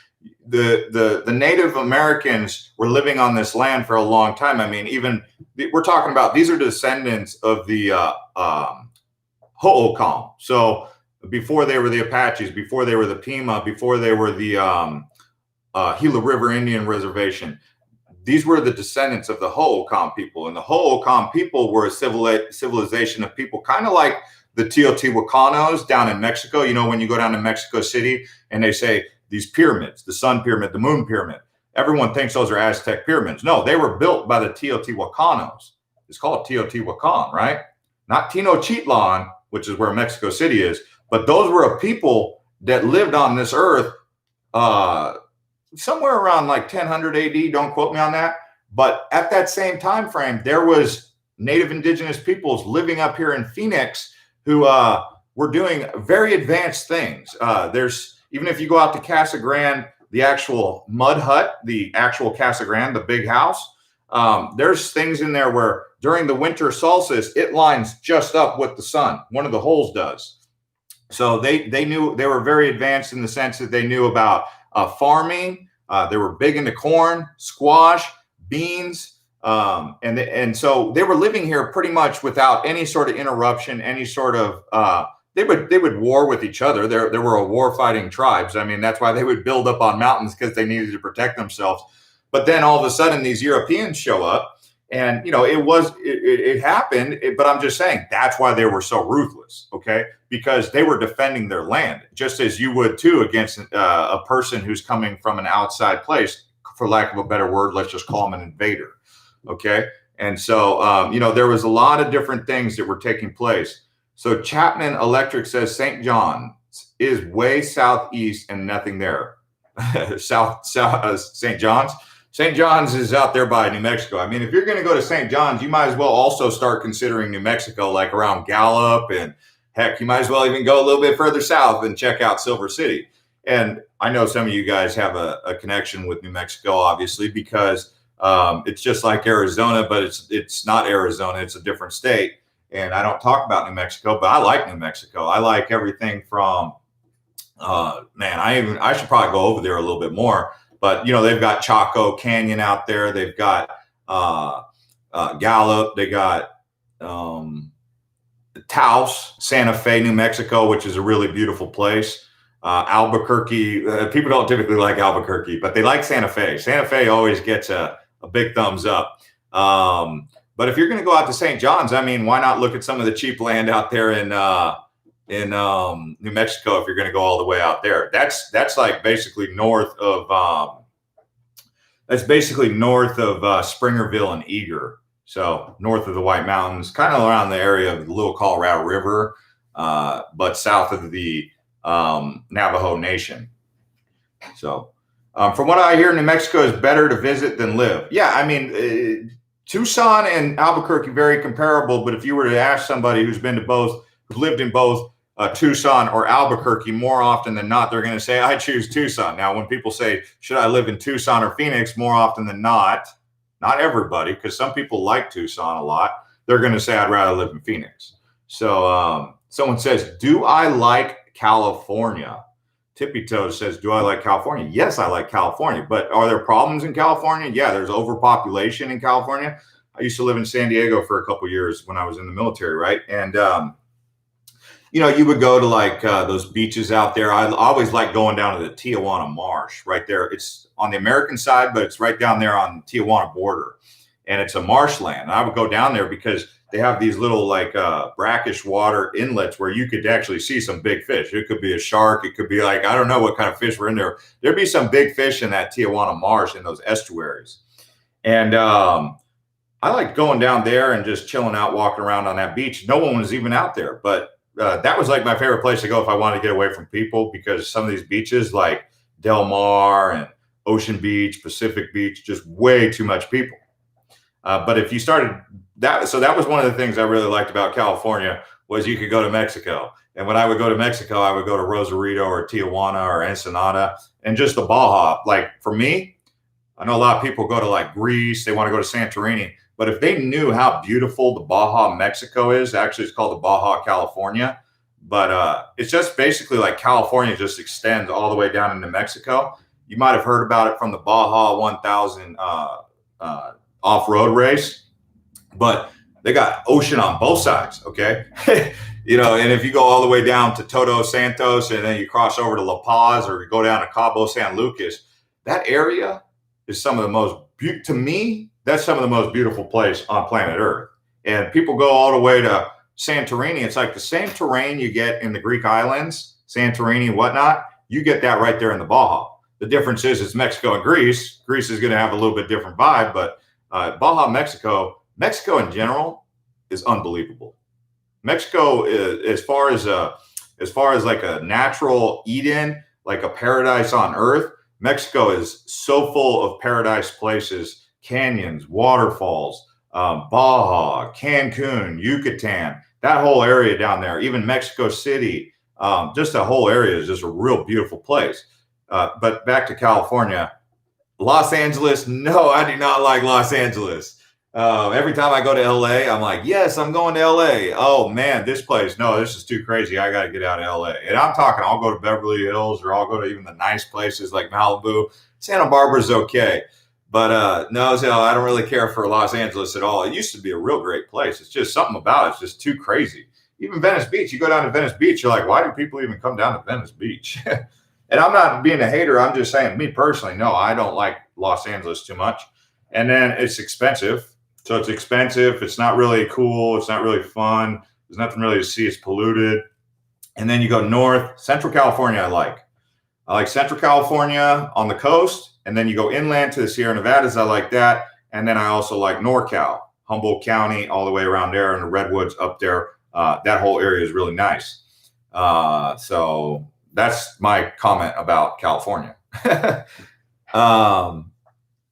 the Native Americans were living on this land for a long time. I mean, even we're talking about, these are descendants of the Ho'okam. So before they were the Apaches, before they were the Pima, before they were the Gila River Indian Reservation, these were the descendants of the Ho'okam people. And the Ho'okam people were a civilization of people kind of like the Teotihuacanos down in Mexico. You know, when you go down to Mexico City and they say these pyramids, the sun pyramid, the moon pyramid, everyone thinks those are Aztec pyramids. No, they were built by the Teotihuacanos. It's called Teotihuacan, right? Not Tenochtitlan, which is where Mexico City is, but those were a people that lived on this earth somewhere around like 1000 AD. Don't quote me on that. But at that same time frame, there was Native indigenous peoples living up here in Phoenix who were doing very advanced things. There's, even if you go out to Casa Grande, the actual mud hut, the actual Casa Grande, the big house, there's things in there where during the winter solstice, it lines just up with the sun. One of the holes does. So they knew, they were very advanced in the sense that they knew about farming. They were big into corn, squash, beans. And so they were living here pretty much without any sort of interruption, any sort of, they would war with each other. There were a war fighting tribes. I mean, that's why they would build up on mountains, because they needed to protect themselves. But then all of a sudden these Europeans show up, and, you know, it happened, but I'm just saying that's why they were so ruthless. Okay. Because they were defending their land, just as you would too against a person who's coming from an outside place, for lack of a better word. Let's just call him an invader. Okay. And so, you know, there was a lot of different things that were taking place. So Chapman Electric says St. John's is way southeast and nothing there. St. John's. St. John's is out there by New Mexico. I mean, if you're going to go to St. John's, you might as well also start considering New Mexico, like around Gallup, and heck, you might as well even go a little bit further south and check out Silver City. And I know some of you guys have a connection with New Mexico, obviously, because it's just like Arizona, but it's not Arizona. It's a different state. And I don't talk about New Mexico, but I like New Mexico. I like everything from, man, I should probably go over there a little bit more. But, you know, they've got Chaco Canyon out there. They've got Gallup. They got Taos, Santa Fe, New Mexico, which is a really beautiful place. Albuquerque. People don't typically like Albuquerque, but they like Santa Fe. Santa Fe always gets a big thumbs up. But if you're going to go out to St. John's, I mean, why not look at some of the cheap land out there in New Mexico if you're going to go all the way out there? That's like basically north of Springerville and Eager. So north of the White Mountains, kind of around the area of the Little Colorado River, but south of the Navajo Nation. So From what I hear, New Mexico is better to visit than live. Yeah, I mean, Tucson and Albuquerque very comparable. But if you were to ask somebody who's been to both, who's lived in both Tucson or Albuquerque, more often than not, they're going to say, I choose Tucson. Now, when people say, should I live in Tucson or Phoenix, more often than not everybody, because some people like Tucson a lot, they're going to say, I'd rather live in Phoenix. So someone says, do I like California? Tippy Toes says, do I like California? Yes, I like California. But are there problems in California? Yeah, there's overpopulation in California. I used to live in San Diego for a couple of years when I was in the military, right? And, you would go to like those beaches out there. I always like going down to the Tijuana Marsh right there. It's on the American side, but it's right down there on the Tijuana border. And it's a marshland. And I would go down there because they have these little like brackish water inlets where you could actually see some big fish. It could be a shark. It could be like, I don't know what kind of fish were in there. There'd be some big fish in that Tijuana Marsh in those estuaries. And I like going down there and just chilling out, walking around on that beach. No one was even out there, but that was like my favorite place to go if I wanted to get away from people, because some of these beaches like Del Mar and Ocean Beach, Pacific Beach, just way too much people. But if you started that, so that was one of the things I really liked about California was you could go to Mexico. And when I would go to Mexico, I would go to Rosarito or Tijuana or Ensenada and just the Baja. Like for me, I know a lot of people go to like Greece, they want to go to Santorini. But if they knew how beautiful the Baja Mexico is, actually it's called the Baja California, but it's just basically like California just extends all the way down into Mexico. You might have heard about it from the Baja 1000 off-road race, but they got ocean on both sides, okay? And if you go all the way down to Todos Santos and then you cross over to La Paz or you go down to Cabo San Lucas, that area is some of the most, to me, that's some of the most beautiful place on planet Earth. And people go all the way to Santorini. It's like the same terrain you get in the Greek islands, Santorini, whatnot. You get that right there in the Baja. The difference is it's Mexico and Greece. Greece is going to have a little bit different vibe, but Baja Mexico in general is unbelievable. Mexico is, as far as like a natural Eden, like a paradise on Earth, Mexico is so full of paradise places. Canyons, waterfalls, Baja, Cancun, Yucatan, that whole area down there, even Mexico City, just the whole area is just a real beautiful place. But back to California, Los Angeles, no, I do not like Los Angeles. Every time I go to LA, I'm like, yes, I'm going to LA. Oh man, this place, no, this is too crazy. I got to get out of LA. And I'm talking, I'll go to Beverly Hills or I'll go to even the nice places like Malibu. Santa Barbara's okay. But no, I don't really care for Los Angeles at all. It used to be a real great place. It's just something about it. It's just too crazy. Even Venice Beach, you go down to Venice Beach, you're like, why do people even come down to Venice Beach? And I'm not being a hater. I'm just saying, me personally, no, I don't like Los Angeles too much. And then it's expensive. So it's expensive. It's not really cool. It's not really fun. There's nothing really to see. It's polluted. And then you go north. Central California, I like Central California on the coast. And then you go inland to the Sierra Nevadas. I like that. And then I also like NorCal, Humboldt County, all the way around there, and the Redwoods up there. That whole area is really nice. So that's my comment about California.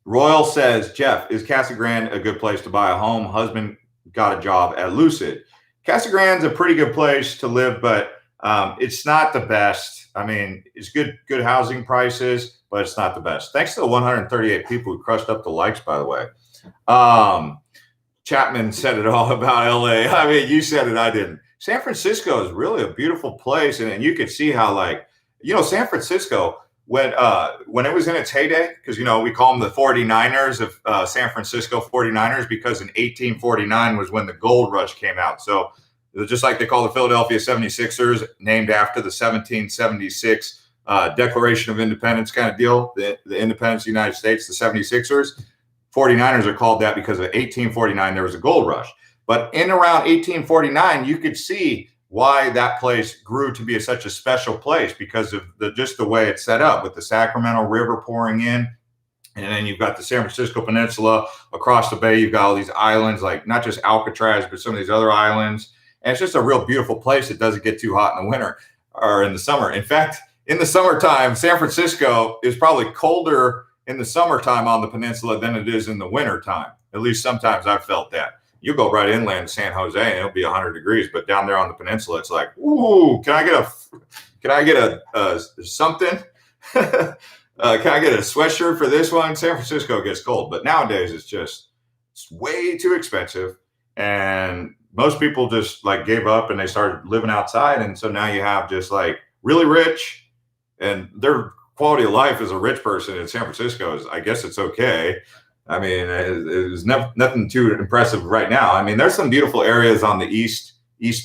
Royal says, Jeff, is Casa Grande a good place to buy a home? Husband got a job at Lucid. Casa Grande's a pretty good place to live, but it's not the best. I mean, it's good housing prices, but it's not the best. Thanks to the 138 people who crushed up the likes, by the way. Chapman said it all about LA. I mean, you said it, I didn't. San Francisco is really a beautiful place. And you could see how, like, San Francisco, when it was in its heyday, because, we call them the 49ers of San Francisco 49ers, because in 1849 was when the gold rush came out. So just like they call the Philadelphia 76ers, named after the 1776 Declaration of Independence kind of deal, the independence of the United States, the 76ers. 49ers are called that because of 1849, there was a gold rush. But in around 1849, you could see why that place grew to be such a special place, because of just the way it's set up with the Sacramento River pouring in. And then you've got the San Francisco Peninsula across the bay. You've got all these islands, like not just Alcatraz, but some of these other islands. And it's just a real beautiful place. It doesn't get too hot in the winter or in the summer. In fact, in the summertime, San Francisco is probably colder in the summertime on the peninsula than it is in the wintertime. At least sometimes I've felt that. You go right inland to San Jose and it'll be 100 degrees, but down there on the peninsula, it's like, ooh, can I get a something? Can I get a sweatshirt for this one? San Francisco gets cold, but nowadays it's way too expensive. And most people just like gave up and they started living outside. And so now you have just like really rich, and their quality of life as a rich person in San Francisco is, I guess it's okay. I mean, it's nothing too impressive right now. I mean, there's some beautiful areas on the East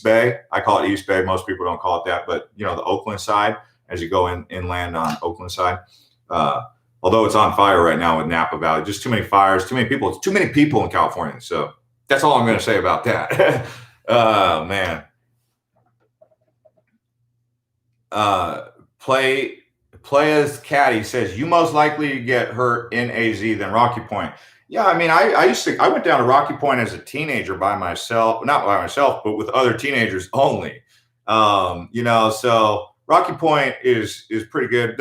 Bay. I call it East Bay. Most people don't call it that, but you know, the Oakland side, as you go inland on Oakland side. Although it's on fire right now with Napa Valley, just too many fires, too many people. It's too many people in California. So that's all I'm going to say about that. Oh man. Play as Caddy says, you most likely get hurt in AZ than Rocky Point. Yeah, I mean, I went down to Rocky Point as a teenager by myself, not by myself, but with other teenagers only. You know, so Rocky Point is pretty good.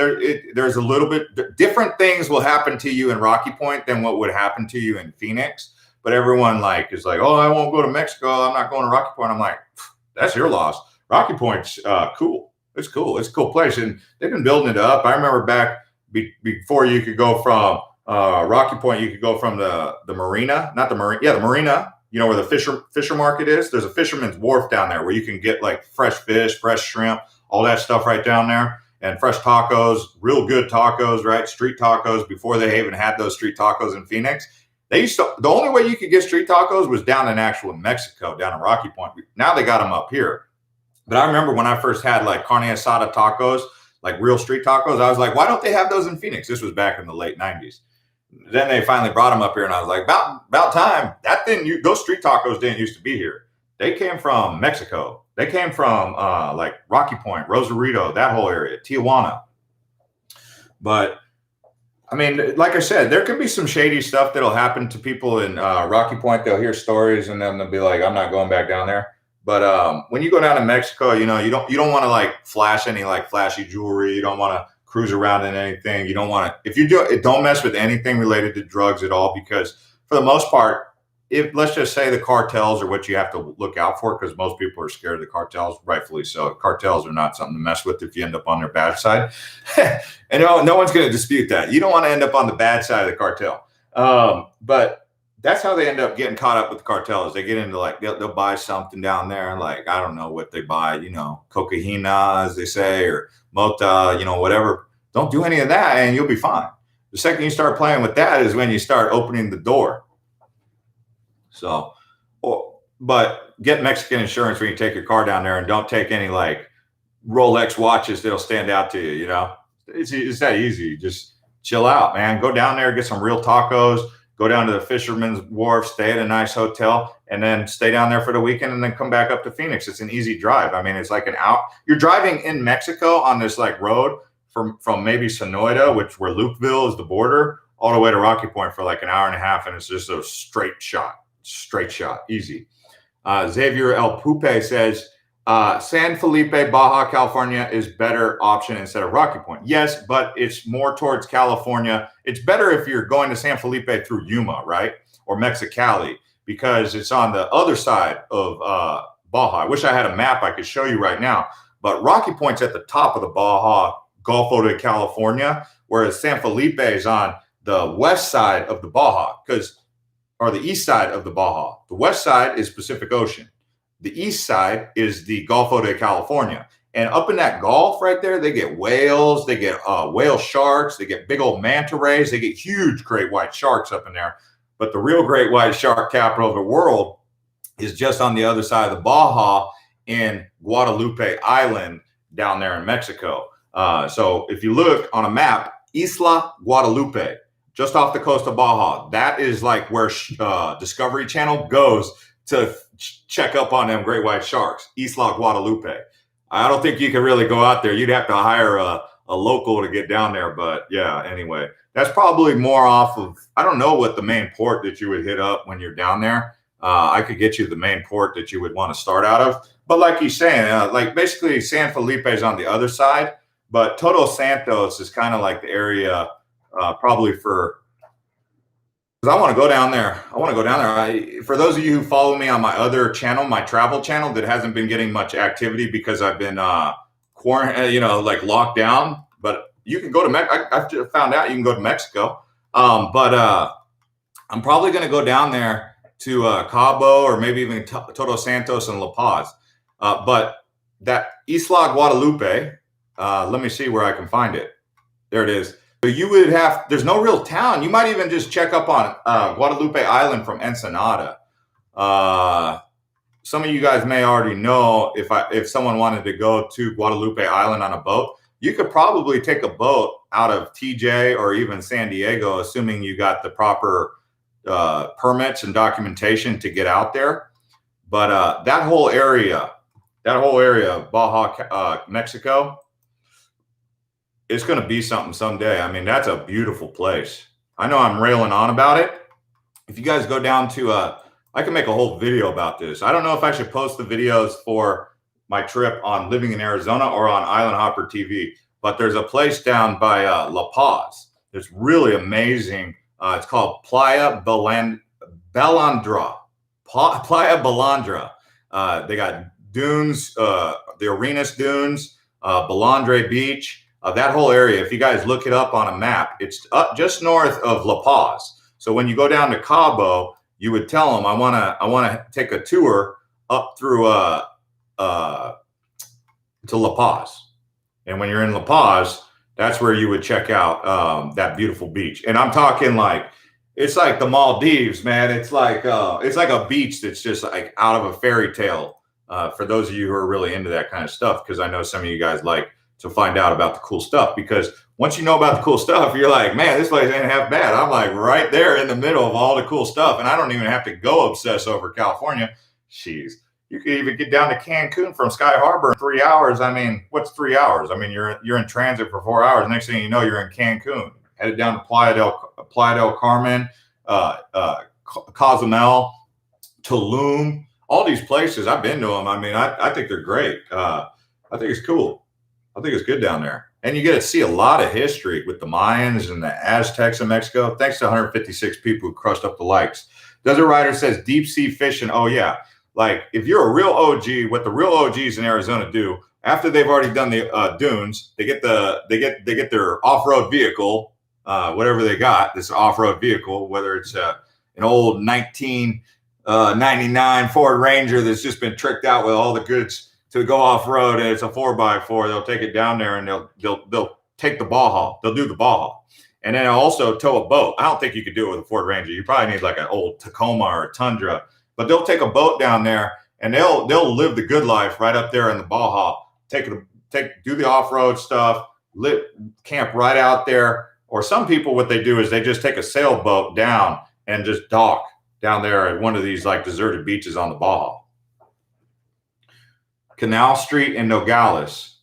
There's a little bit different things will happen to you in Rocky Point than what would happen to you in Phoenix. But everyone like is like, oh, I won't go to Mexico. I'm not going to Rocky Point. I'm like, that's your loss. Rocky Point's cool. It's cool. It's a cool place, and they've been building it up. I remember back before you could go from Rocky Point, you could go from the marina, not the marina, the marina. You know where the fisher market is. There's a fisherman's wharf down there where you can get like fresh fish, fresh shrimp, all that stuff right down there, and fresh tacos, real good tacos, right? Street tacos before they even had those street tacos in Phoenix. The only way you could get street tacos was down in actual Mexico, down in Rocky Point. Now they got them up here. But I remember when I first had like carne asada tacos, like real street tacos, I was like, why don't they have those in Phoenix? This was back in the late 90s. Then they finally brought them up here, and I was like, about time. Those street tacos didn't used to be here. They came from Mexico. They came from like Rocky Point, Rosarito, that whole area, Tijuana. But I mean, like I said, there can be some shady stuff that'll happen to people in Rocky Point. They'll hear stories, and then they'll be like, I'm not going back down there. But when you go down to Mexico, you know, you don't want to like flash any like flashy jewelry. You don't want to cruise around in anything. You don't want to, if you do, don't mess with anything related to drugs at all, because for the most part, if let's just say the cartels are what you have to look out for, because most people are scared of the cartels, rightfully so. Cartels are not something to mess with if you end up on their bad side. And no one's going to dispute that. You don't want to end up on the bad side of the cartel. But that's how they end up getting caught up with the cartels. They get into like, they'll buy something down there. Like, I don't know what they buy, you know, cocaína, as they say, or mota, you know, whatever. Don't do any of that and you'll be fine. The second you start playing with that is when you start opening the door. So, but get Mexican insurance when you take your car down there, and don't take any like Rolex watches that'll stand out to you. You know, it's that easy. Just chill out, man. Go down there, get some real tacos. Go down to the Fisherman's Wharf, stay at a nice hotel, and then stay down there for the weekend, and then come back up to Phoenix. It's an easy drive. I mean, it's like you're driving in Mexico on this like road from maybe Sonoita, where Lukeville is the border, all the way to Rocky Point for like an hour and a half, and it's just a straight shot, easy. Xavier El Pupe says, San Felipe, Baja California is better option instead of Rocky Point. Yes, but it's more towards California. It's better if you're going to San Felipe through Yuma, right? Or Mexicali, because it's on the other side of Baja. I wish I had a map I could show you right now. But Rocky Point's at the top of the Baja, Golfo de California, whereas San Felipe is on the west side of the Baja, or the east side of the Baja. The west side is Pacific Ocean. The east side is the Golfo de California. And up in that Gulf right there, they get whales, they get whale sharks, they get big old manta rays, they get huge great white sharks up in there. But the real great white shark capital of the world is just on the other side of the Baja in Guadalupe Island down there in Mexico. So if you look on a map, Isla Guadalupe, just off the coast of Baja, that is like where Discovery Channel goes to check up on them great white sharks, Isla Guadalupe. I don't think you can really go out there. You'd have to hire a local to get down there. But yeah, anyway, that's probably more off of, I don't know what the main port that you would hit up when you're down there. I could get you the main port that you would want to start out of. But like he's saying, like basically San Felipe is on the other side. But Todos Santos is kind of like the area, probably for, because I want to go down there. I want to go down there. For those of you who follow me on my other channel, my travel channel that hasn't been getting much activity because I've been quarantined, like locked down. But you can go to Mexico. I've just found out you can go to Mexico. But I'm probably going to go down there to Cabo, or maybe even Todos Santos and La Paz. But that Isla Guadalupe, let me see where I can find it. There it is. So you would have, there's no real town. You might even just check up on Guadalupe Island from Ensenada. Some of you guys may already know, if someone wanted to go to Guadalupe Island on a boat, you could probably take a boat out of TJ or even San Diego, assuming you got the proper permits and documentation to get out there. But that whole area of Baja, Mexico, it's going to be something someday. I mean, that's a beautiful place. I know I'm railing on about it. If you guys go down to, I can make a whole video about this. I don't know if I should post the videos for my trip on Living in Arizona or on Island Hopper TV, but there's a place down by La Paz. It's really amazing. It's called Playa Balandra. Playa Balandra. They got dunes, the Arenas Dunes, Balandre Beach. That whole area, if you guys look it up on a map, it's up just north of La Paz. So when you go down to Cabo, you would tell them, I want to take a tour up through to La Paz. And when you're in La Paz, that's where you would check out that beautiful beach. And I'm talking like, it's like the Maldives, man. It's like a beach that's just like out of a fairy tale. For those of you who are really into that kind of stuff, because I know some of you guys like to find out about the cool stuff, because once you know about the cool stuff, you're like, man, this place ain't half bad. I'm like right there in the middle of all the cool stuff. And I don't even have to go obsess over California. Jeez. You could even get down to Cancun from Sky Harbor in 3 hours. I mean, what's 3 hours? I mean, you're in transit for 4 hours. Next thing you know, you're in Cancun. Headed down to Playa del Carmen, Cozumel, Tulum, all these places. I've been to them. I mean, I think they're great. I think it's cool. I think it's good down there. And you get to see a lot of history with the Mayans and the Aztecs in Mexico. Thanks to 156 people who crushed up the likes. Desert Rider says deep sea fishing. Oh, yeah. Like if you're a real OG, what the real OGs in Arizona do after they've already done the dunes, they get their off-road vehicle, whatever they got, this off-road vehicle, whether it's an old 1999 Ford Ranger that's just been tricked out with all the goods to go off-road, and it's a 4x4. They'll take it down there and they'll take the Baja. They'll do the Baja. And then also tow a boat. I don't think you could do it with a Ford Ranger. You probably need like an old Tacoma or a Tundra. But they'll take a boat down there and they'll live the good life right up there in the Baja. Do the off-road stuff, camp right out there. Or some people, what they do is they just take a sailboat down and just dock down there at one of these like deserted beaches on the Baja. Canal Street in Nogales.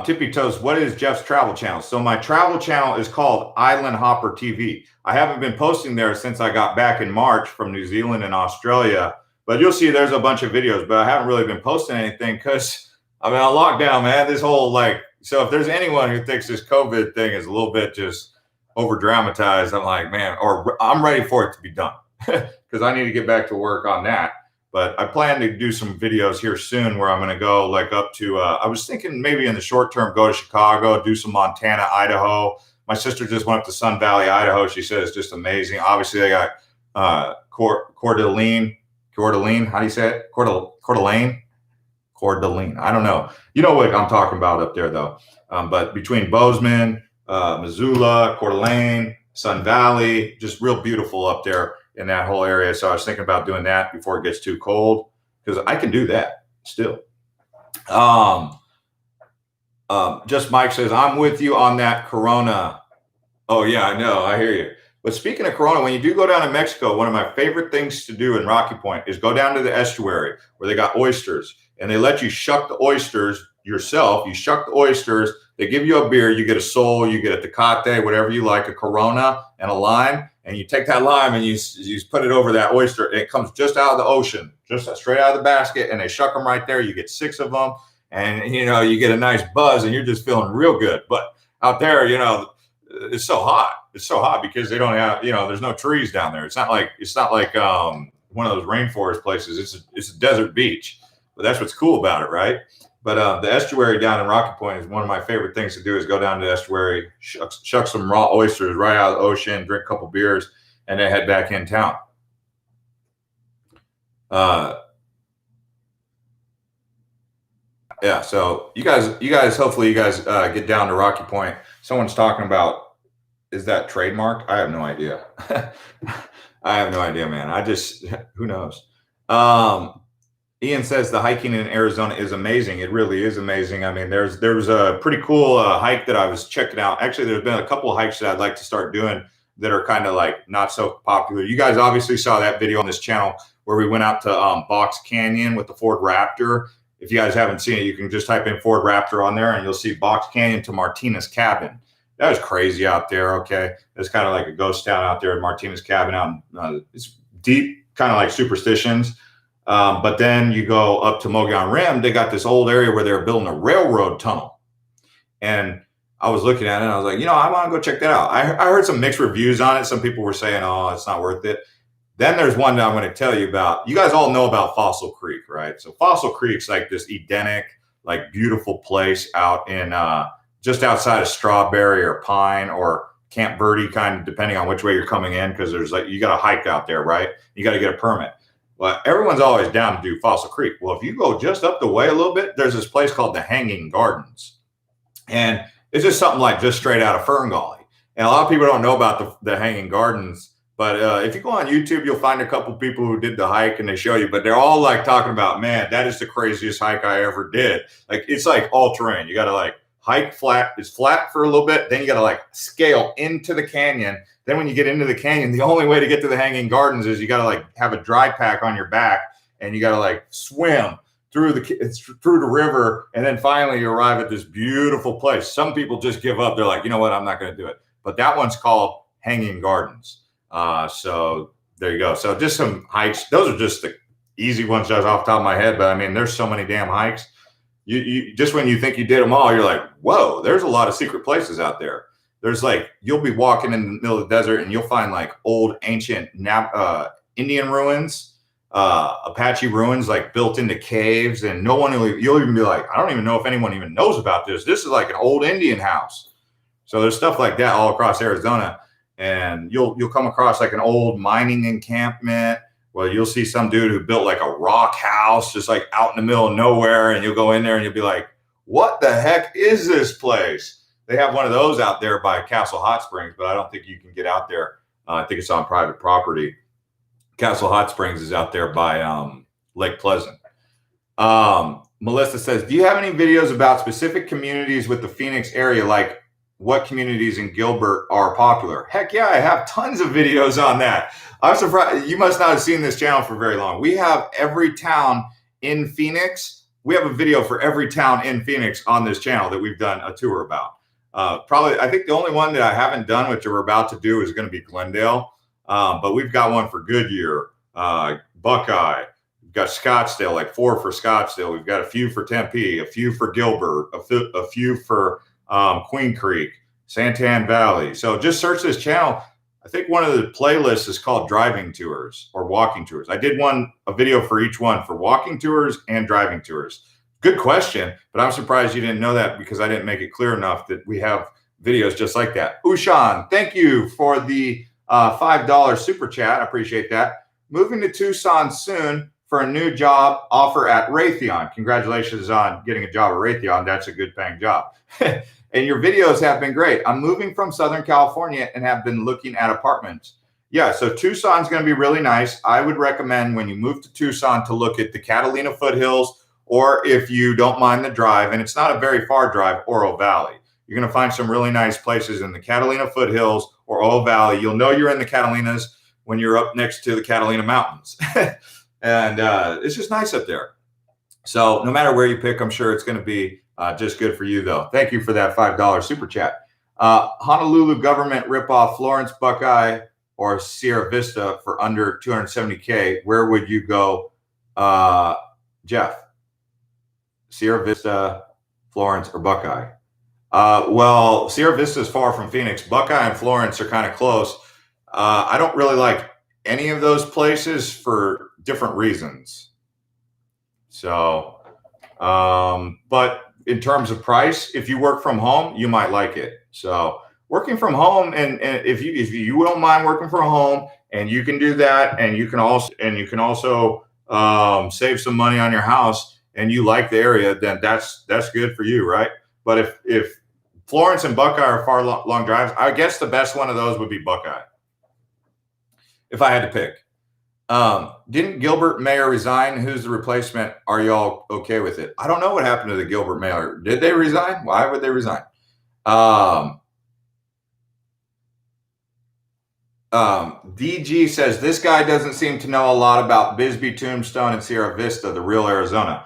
Tippy Toes, what is Jeff's travel channel? So my travel channel is called Island Hopper TV. I haven't been posting there since I got back in March from New Zealand and Australia, but you'll see there's a bunch of videos, but I haven't really been posting anything because I'm on lockdown, man. This whole so if there's anyone who thinks this COVID thing is a little bit just over dramatized, I'm like, man, or I'm ready for it to be done because I need to get back to work on that. But I plan to do some videos here soon where I'm going to go like up to, I was thinking maybe in the short term, go to Chicago, do some Montana, Idaho. My sister just went up to Sun Valley, Idaho. She said it's just amazing. Obviously, they got Coeur d'Alene. How do you say it? Coeur d'Alene. I don't know. You know what I'm talking about up there, though. But between Bozeman, Missoula, Coeur d'Alene, Sun Valley, just real beautiful up there in that whole area. So I was thinking about doing that before it gets too cold because I can do that still. Just Mike says, I'm with you on that Corona. Oh, yeah, I know. I hear you. But speaking of Corona, when you do go down to Mexico, one of my favorite things to do in Rocky Point is go down to the estuary where they got oysters and they let you shuck the oysters yourself. You shuck the oysters. They give you a beer. You get a Sol, you get a Tecate, whatever you like, a Corona and a lime. And you take that lime and you put it over that oyster. And it comes just out of the ocean, just straight out of the basket. And they shuck them right there. You get 6 of them. and you get a nice buzz and you're just feeling real good. But out there, it's so hot. It's so hot because they don't have, there's no trees down there. It's not like one of those rainforest places. It's a desert beach. But that's what's cool about it, right? But the estuary down in Rocky Point is one of my favorite things to do, is go down to the estuary, shuck some raw oysters right out of the ocean, drink a couple beers, and then head back in town. Yeah, so you guys, hopefully you guys get down to Rocky Point. Someone's talking about, is that trademarked? I have no idea. I have no idea, man. Who knows? Ian says the hiking in Arizona is amazing. It really is amazing. I mean, there's a pretty cool hike that I was checking out. Actually, there's been a couple of hikes that I'd like to start doing that are kind of like not so popular. You guys obviously saw that video on this channel where we went out to Box Canyon with the Ford Raptor. If you guys haven't seen it, you can just type in Ford Raptor on there and you'll see Box Canyon to Martinez Cabin. That was crazy out there. Okay. It's kind of like a ghost town out there at Martinez Cabin. It's deep, kind of like Superstitions. But then you go up to Mogollon Rim. They got this old area where they're building a railroad tunnel. And I was looking at it and I was like, I want to go check that out. I heard some mixed reviews on it. Some people were saying, oh, it's not worth it. Then there's one that I'm going to tell you about. You guys all know about Fossil Creek, right? So Fossil Creek's like this Edenic, like beautiful place out in just outside of Strawberry or Pine or Camp Verde, kind of depending on which way you're coming in, because there's you got to hike out there, right? You got to get a permit. But everyone's always down to do Fossil Creek. Well, if you go just up the way a little bit, there's this place called the Hanging Gardens. And it's just something like just straight out of Fern Gully. And a lot of people don't know about the Hanging Gardens. But if you go on YouTube, you'll find a couple people who did the hike and they show you. But they're all like talking about, man, that is the craziest hike I ever did. Like, it's like all terrain. You got to like hike flat. It's flat for a little bit. Then you got to like scale into the canyon. Then when you get into the canyon, the only way to get to the Hanging Gardens is you got to like have a dry pack on your back and you got to like swim through the river. And then finally you arrive at this beautiful place. Some people just give up. They're like, you know what? I'm not going to do it. But that one's called Hanging Gardens. So there you go. So just some hikes. Those are just the easy ones just off the top of my head. But I mean, there's so many damn hikes. You just when you think you did them all, you're like, whoa, there's a lot of secret places out there. There's like, you'll be walking in the middle of the desert and you'll find like old ancient Indian ruins, Apache ruins, like built into caves. And you'll even be like, I don't even know if anyone even knows about this. This is like an old Indian house. So there's stuff like that all across Arizona. And you'll come across like an old mining encampment where you'll see some dude who built like a rock house just like out in the middle of nowhere. And you'll go in there and you'll be like, what the heck is this place? They have one of those out there by Castle Hot Springs, but I don't think you can get out there. I think it's on private property. Castle Hot Springs is out there by Lake Pleasant. Melissa says, do you have any videos about specific communities with the Phoenix area, like what communities in Gilbert are popular? Heck yeah, I have tons of videos on that. I'm surprised you must not have seen this channel for very long. We have every town in Phoenix. We have a video for every town in Phoenix on this channel that we've done a tour about. Probably, I think the only one that I haven't done, which we're about to do, is going to be Glendale. But we've got one for Goodyear, Buckeye. We've got Scottsdale, like 4 for Scottsdale. We've got a few for Tempe, a few for Gilbert, a few for Queen Creek, Santan Valley. So just search this channel. I think one of the playlists is called driving tours or walking tours. I did a video for each one for walking tours and driving tours. Good question, but I'm surprised you didn't know that because I didn't make it clear enough that we have videos just like that. Ushan, thank you for the $5 super chat. I appreciate that. Moving to Tucson soon for a new job offer at Raytheon. Congratulations on getting a job at Raytheon. That's a good paying job. And your videos have been great. I'm moving from Southern California and have been looking at apartments. Yeah, so Tucson's going to be really nice. I would recommend when you move to Tucson to look at the Catalina foothills, or if you don't mind the drive, and it's not a very far drive, Oro Valley. You're going to find some really nice places in the Catalina foothills or Oro Valley. You'll know you're in the Catalinas when you're up next to the Catalina Mountains. And it's just nice up there. So no matter where you pick, I'm sure it's going to be just good for you, though. Thank you for that $5 super chat. Honolulu government ripoff Florence, Buckeye, or Sierra Vista for under $270K. Where would you go, Jeff? Sierra Vista, Florence, or Buckeye? Well, Sierra Vista is far from Phoenix. Buckeye and Florence are kind of close. I don't really like any of those places for different reasons. So, but in terms of price, if you work from home, you might like it. So working from home, and if you don't mind working from home, and you can do that, and you can also save some money on your house, and you like the area, then that's good for you, right? But if Florence and Buckeye are far long drives, I guess the best one of those would be Buckeye, if I had to pick. Didn't Gilbert mayor resign? Who's the replacement? Are y'all okay with it? I don't know what happened to the Gilbert mayor. Did they resign? Why would they resign? DG says, this guy doesn't seem to know a lot about Bisbee, Tombstone, and Sierra Vista, the real Arizona.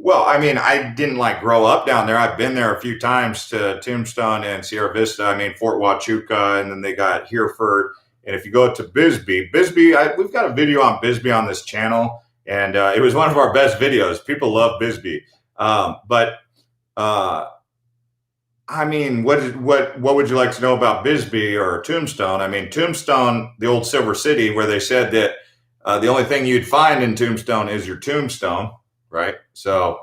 Well, I mean, I didn't grow up down there. I've been there a few times to Tombstone and Sierra Vista. I mean, Fort Huachuca, and then they got Hereford. And if you go to Bisbee, we've got a video on Bisbee on this channel, and it was one of our best videos. People love Bisbee. I mean, what would you like to know about Bisbee or Tombstone? I mean, Tombstone, the old Silver City, where they said that the only thing you'd find in Tombstone is your tombstone, right? So,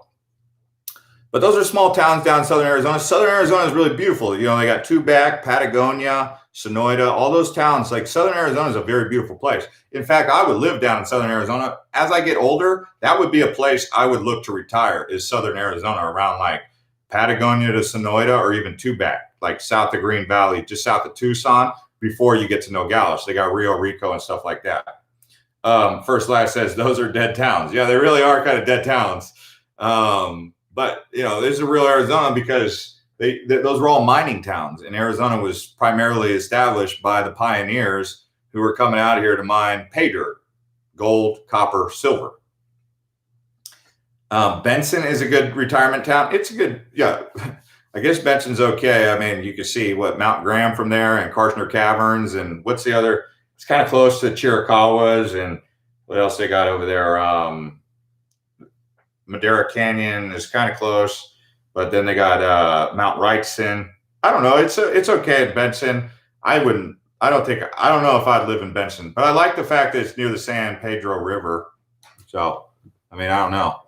but those are small towns down in Southern Arizona. Southern Arizona is really beautiful. You know, they got Tubac, Patagonia, Sonoyta, all those towns. Like Southern Arizona is a very beautiful place. In fact, I would live down in Southern Arizona. As I get older, that would be a place I would look to retire, is Southern Arizona, around like Patagonia to Sonoyta, or even Tubac, like south of Green Valley, just south of Tucson, before you get to Nogales. They got Rio Rico and stuff like that. First Last says those are dead towns. Yeah, they really are kind of dead towns. But you know, this is a real Arizona because those were all mining towns, and Arizona was primarily established by the pioneers who were coming out here to mine pay dirt, gold, copper, silver. Benson is a good retirement town. It's a good, yeah. I guess Benson's okay. I mean, you can see what Mount Graham from there, and Karshner Caverns, and what's the other? It's kind of close to Chiricahuas, and what else they got over there? Madera Canyon is kind of close, but then they got Mount Wrightson. I don't know. It's okay at Benson. I don't know if I'd live in Benson, but I like the fact that it's near the San Pedro River. So, I mean, I don't know.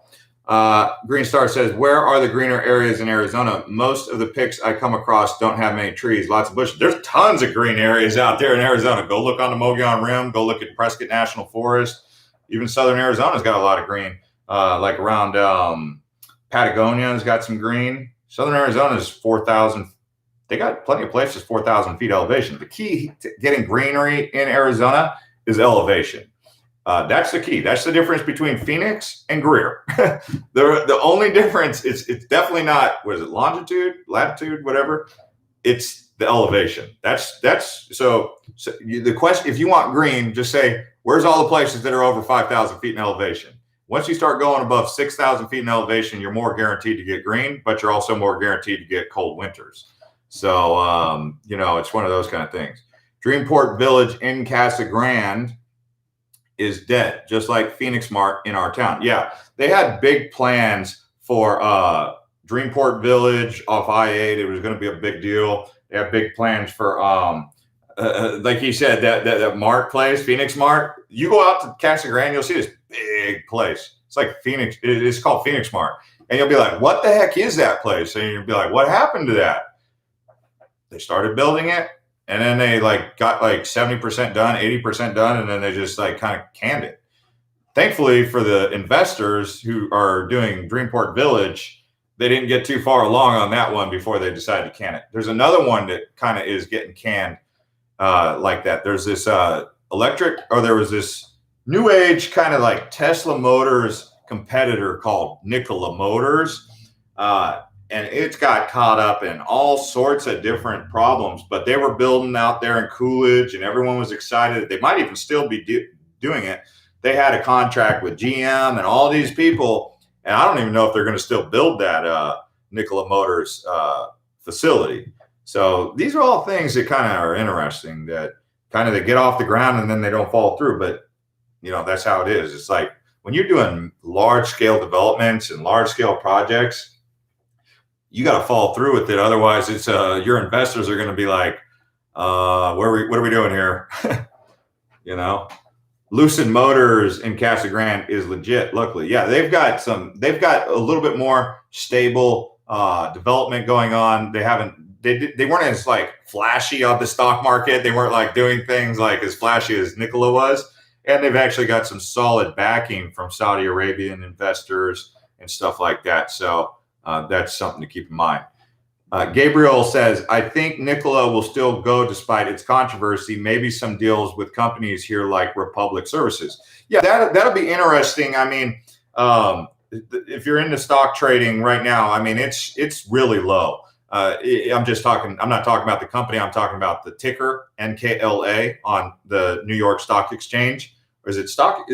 Green Star says, where are the greener areas in Arizona? Most of the pics I come across don't have many trees, lots of bushes. There's tons of green areas out there in Arizona. Go look on the Mogollon Rim. Go look at Prescott National Forest. Even Southern Arizona's got a lot of green. Like around Patagonia's got some green. Southern Arizona's 4,000. They got plenty of places 4,000 feet elevation. The key to getting greenery in Arizona is elevation. That's the key. That's the difference between Phoenix and Greer. The only difference is it's definitely not, what is it, longitude, latitude, whatever. It's the elevation. So the question, if you want green, just say, where's all the places that are over 5,000 feet in elevation? Once you start going above 6,000 feet in elevation, you're more guaranteed to get green, but you're also more guaranteed to get cold winters. So, you know, it's one of those kind of things. Dreamport Village in Casa Grande is dead, just like Phoenix Mart in our town. Yeah, they had big plans for Dreamport Village off I-8. It was going to be a big deal. They have big plans for, like he said, that Mart place, Phoenix Mart. You go out to Casa Grande, you'll see this big place. It's like Phoenix. It's called Phoenix Mart, and you'll be like, "What the heck is that place?" And you'll be like, "What happened to that?" They started building it, and then they got 70% done, 80% done, and then they just kind of canned it. Thankfully for the investors who are doing Dreamport Village, they didn't get too far along on that one before they decided to can it. There's another one that kind of is getting canned like that. There's this there was this new age kind of like Tesla Motors competitor called Nikola Motors. And it's got caught up in all sorts of different problems, but they were building out there in Coolidge, and everyone was excited. They might even still be doing it. They had a contract with GM and all these people, and I don't even know if they're going to still build that Nikola Motors facility. So these are all things that kind of are interesting, that kind of they get off the ground and then they don't fall through. But you know, that's how it is. It's like when you're doing large scale developments and large scale projects, you got to follow through with it. Otherwise, it's your investors are going to be like, what are we doing here? You know, Lucid Motors in Casa Grande is legit. Luckily, yeah, they've got a little bit more stable development going on. They weren't as like flashy on the stock market. They weren't like doing things like as flashy as Nikola was. And they've actually got some solid backing from Saudi Arabian investors and stuff like that. So that's something to keep in mind. Gabriel says, I think Nikola will still go despite its controversy. Maybe some deals with companies here like Republic Services. Yeah, that'll be interesting. I mean, if you're into stock trading right now, I mean, it's really low. I'm not talking about the company. I'm talking about the ticker NKLA on the New York Stock Exchange. Or is it stock?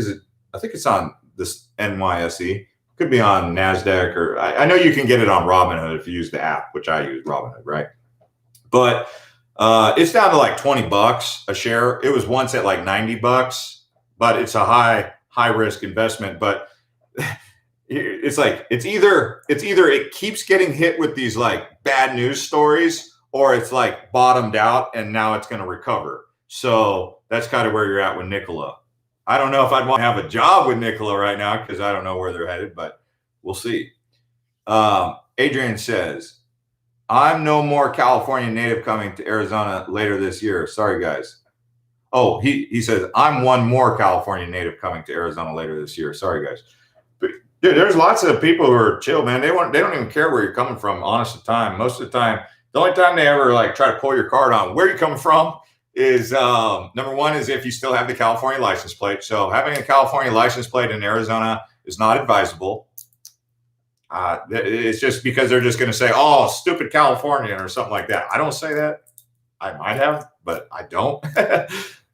I think it's on this NYSE. Could be on NASDAQ, or I know you can get it on Robinhood if you use the app, which I use Robinhood, right? But it's down to like $20 a share. It was once at like $90, but it's a high risk investment. But it's like it's either it keeps getting hit with these like bad news stories, or it's like bottomed out and now it's going to recover. So that's kind of where you're at with Nikola. I don't know if I'd want to have a job with Nikola right now because I don't know where they're headed, but we'll see. Adrian says, I'm no more California native coming to Arizona later this year. Sorry, guys. Oh, he says, I'm one more California native coming to Arizona later this year. Sorry, guys. But dude, there's lots of people who are chill, man. They don't even care where you're coming from, honest of time. Most of the time, the only time they ever like try to pull your card on where you coming from is number one is if you still have the California license plate. So having a California license plate in Arizona is not advisable. It's just because they're just going to say, oh, stupid Californian or something like that. I don't say that. I might have, but I don't.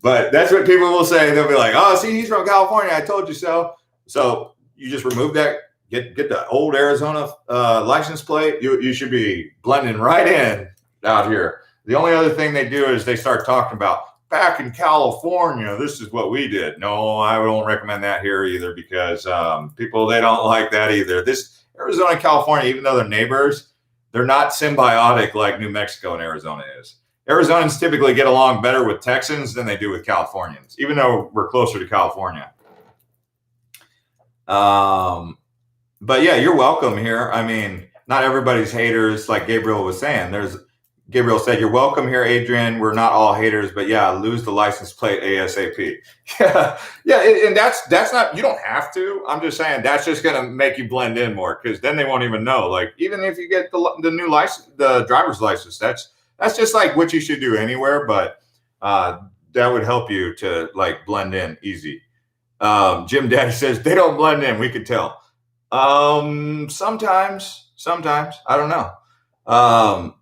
But that's what people will say. They'll be like, oh, see, he's from California. I told you so. So you just remove that, get the old Arizona license plate. You should be blending right in out here. The only other thing they do is they start talking about back in California, this is what we did. No, I won't recommend that here either because people, they don't like that either. This Arizona and California, even though they're neighbors, they're not symbiotic like New Mexico and Arizona is. Arizonans typically get along better with Texans than they do with Californians, even though we're closer to California. But yeah, you're welcome here. I mean, not everybody's haters, like Gabriel was saying. Gabriel said, you're welcome here, Adrian. We're not all haters, but yeah, lose the license plate ASAP. Yeah, and that's not, you don't have to. I'm just saying that's just going to make you blend in more because then they won't even know. Like, even if you get the new license, the driver's license, that's just like what you should do anywhere, but that would help you to like blend in easy. Jim Daddy says, they don't blend in. We could tell. Sometimes, I don't know.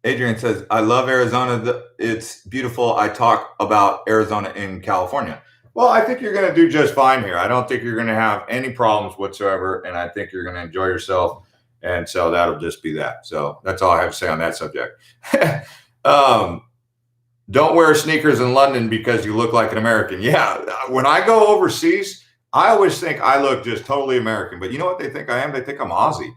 Adrian says, I love Arizona. It's beautiful. I talk about Arizona in California. Well, I think you're going to do just fine here. I don't think you're going to have any problems whatsoever. And I think you're going to enjoy yourself. And so that'll just be that. So that's all I have to say on that subject. Don't wear sneakers in London because you look like an American. Yeah. When I go overseas, I always think I look just totally American. But you know what they think I am? They think I'm Aussie.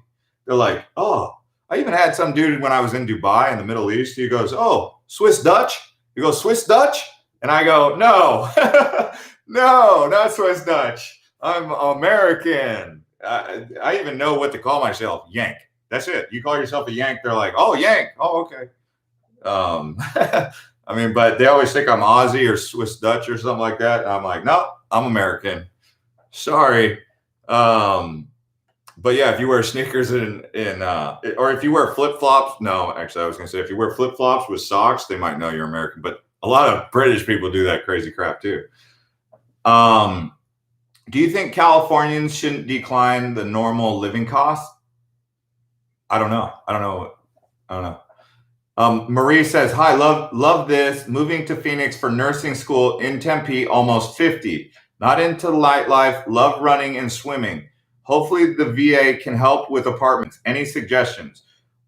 They're like, oh. I even had some dude when I was in Dubai in the Middle East. He goes, oh, Swiss Dutch? You go, Swiss Dutch? And I go, no, no, not Swiss Dutch. I'm American. I even know what to call myself, Yank. That's it. You call yourself a Yank, they're like, oh, Yank. Oh, okay. I mean, but they always think I'm Aussie or Swiss Dutch or something like that. And I'm like, no, I'm American. Sorry. But yeah, if you wear sneakers or if you wear flip-flops, no, actually I was going to say if you wear flip-flops with socks, they might know you're American. But a lot of British people do that crazy crap too. Do you think Californians shouldn't decline the normal living costs? I don't know. Marie says, hi, love this. Moving to Phoenix for nursing school in Tempe, almost 50. Not into light life, love running and swimming. Hopefully the VA can help with apartments. Any suggestions?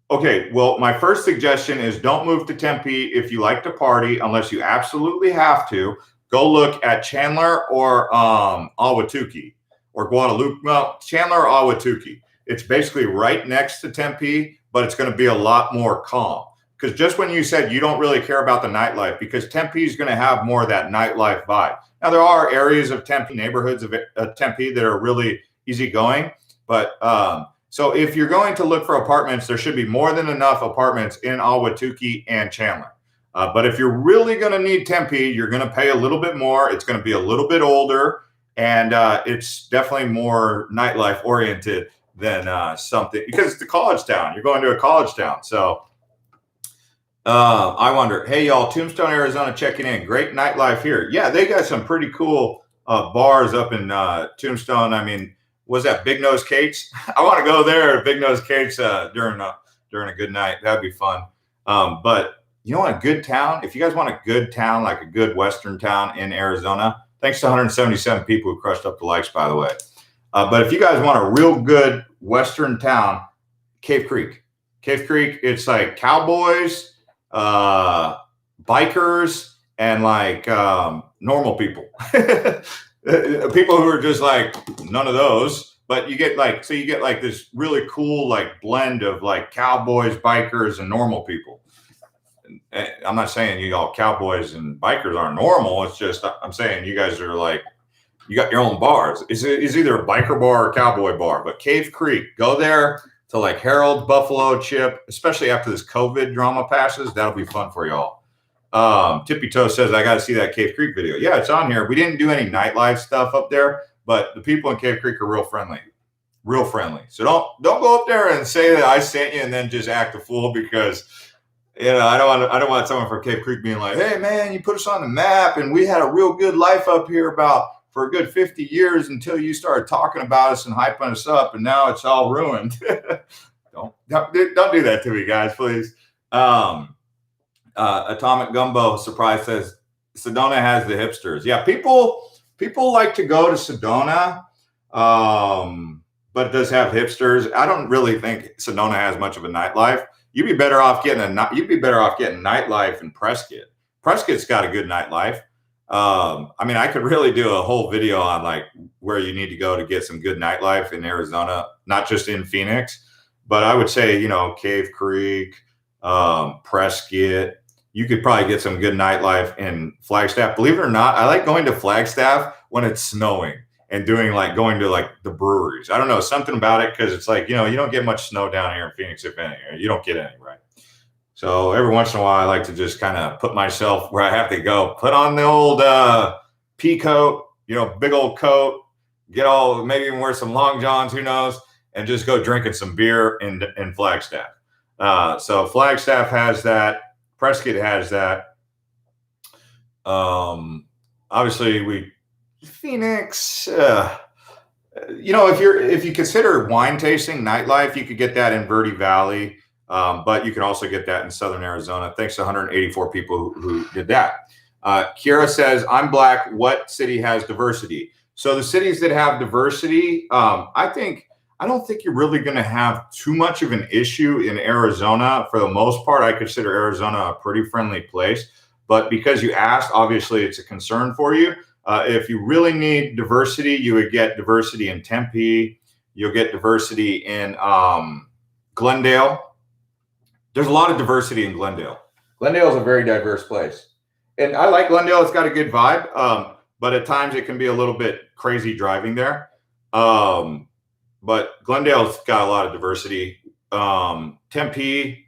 Okay, well, my first suggestion is don't move to Tempe if you like to party, unless you absolutely have to. Go look at Chandler or Ahwatukee. or Guadalupe. Well, Chandler or Ahwatukee. It's basically right next to Tempe, but it's going to be a lot more calm. Because just when you said you don't really care about the nightlife, because Tempe is going to have more of that nightlife vibe. Now, there are areas of Tempe, neighborhoods of Tempe that are really easygoing. But so if you're going to look for apartments, there should be more than enough apartments in Ahwatukee and Chandler. But if you're really going to need Tempe, you're going to pay a little bit more. It's going to be a little bit older, and it's definitely more nightlife oriented than something, because it's a college town. You're going to a college town. So I wonder, hey, y'all, Tombstone, Arizona checking in. Great nightlife here. Yeah, they got some pretty cool bars up in Tombstone. I mean, was that Big Nose Kate's? I want to go there at Big Nose Kate's during a good night. That'd be fun. But you know, a good town, if you guys want a good town, like a good Western town in Arizona, thanks to 177 people who crushed up the likes, by the way. But if you guys want a real good Western town, Cave Creek. Cave Creek, it's like cowboys, bikers, and like normal people. People who are just like none of those, but you get like this really cool like blend of like cowboys, bikers, and normal people. And I'm not saying you all cowboys and bikers aren't normal. It's just I'm saying you guys are like, you got your own bars. It's either a biker bar or a cowboy bar. But Cave Creek, go there to like Harold, Buffalo, Chip, especially after this COVID drama passes. That'll be fun for y'all. Tippy Toe says, I got to see that Cave Creek video. Yeah, it's on here. We didn't do any nightlife stuff up there, but the people in Cave Creek are real friendly. So don't go up there and say that I sent you and then just act a fool, because I don't want someone from Cave Creek being like, hey man, you put us on the map and we had a real good life up here for a good 50 years until you started talking about us and hyping us up, and now it's all ruined. Don't do that to me, guys, please. Atomic Gumbo surprise says Sedona has the hipsters. Yeah, people like to go to Sedona, but it does have hipsters. I don't really think Sedona has much of a nightlife. You'd be better off getting nightlife in Prescott. Prescott's got a good nightlife. I mean, I could really do a whole video on like where you need to go to get some good nightlife in Arizona, not just in Phoenix, but I would say, Cave Creek, Prescott. You could probably get some good nightlife in Flagstaff. Believe it or not, I like going to Flagstaff when it's snowing and going to like the breweries. I don't know, something about it, because it's like, you don't get much snow down here in Phoenix, if any. You don't get any, right? So every once in a while, I like to just kind of put myself where I have to go. Put on the old pea coat, big old coat, maybe even wear some long johns, who knows, and just go drinking some beer in Flagstaff. So Flagstaff has that. Prescott has that. Obviously, Phoenix. If you consider wine tasting nightlife, you could get that in Verde Valley. But you can also get that in Southern Arizona. Thanks to 184 people who did that. Kiera says, I'm Black. What city has diversity? So the cities that have diversity, I don't think you're really going to have too much of an issue in Arizona. For the most part, I consider Arizona a pretty friendly place. But because you asked, obviously it's a concern for you. If you really need diversity, you would get diversity in Tempe. You'll get diversity in Glendale. There's a lot of diversity in Glendale. Glendale is a very diverse place. And I like Glendale. It's got a good vibe. But at times it can be a little bit crazy driving there. But Glendale's got a lot of diversity. Tempe,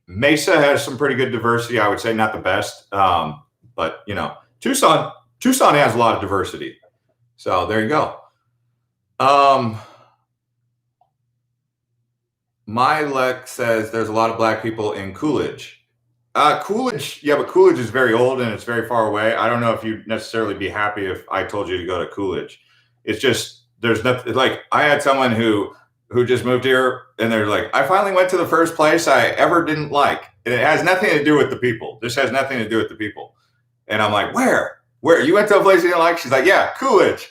Mesa has some pretty good diversity. I would say not the best. But, Tucson has a lot of diversity. So there you go. Mylek says there's a lot of Black people in Coolidge. Coolidge, yeah, but Coolidge is very old and it's very far away. I don't know if you'd necessarily be happy if I told you to go to Coolidge. It's just, there's nothing, like I had someone who just moved here and they're like, I finally went to the first place I ever didn't like. And it has nothing to do with the people. This has nothing to do with the people. And I'm like, where? You went to a place you didn't like? She's like, yeah, Coolidge.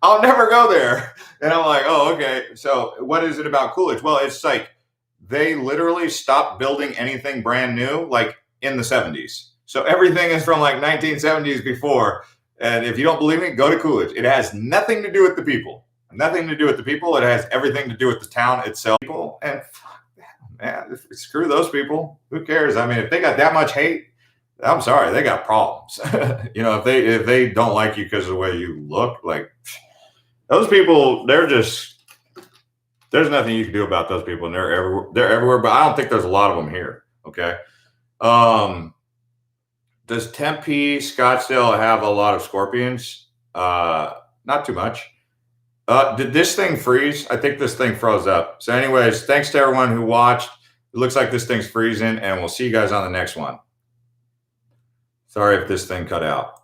I'll never go there. And I'm like, oh, okay. So what is it about Coolidge? Well, it's like they literally stopped building anything brand new, like in the 70s. So everything is from like 1970s before. And if you don't believe me, go to Coolidge. It has nothing to do with the people. Nothing to do with the people. It has everything to do with the town itself. And man, screw those people. Who cares? I mean, if they got that much hate, I'm sorry, they got problems. If they don't like you because of the way you look, like those people, there's nothing you can do about those people, and they're everywhere. They're everywhere, but I don't think there's a lot of them here. Okay. Does Tempe, Scottsdale have a lot of scorpions? Not too much. Did this thing freeze? I think this thing froze up. So anyways, thanks to everyone who watched. It looks like this thing's freezing, and we'll see you guys on the next one. Sorry if this thing cut out.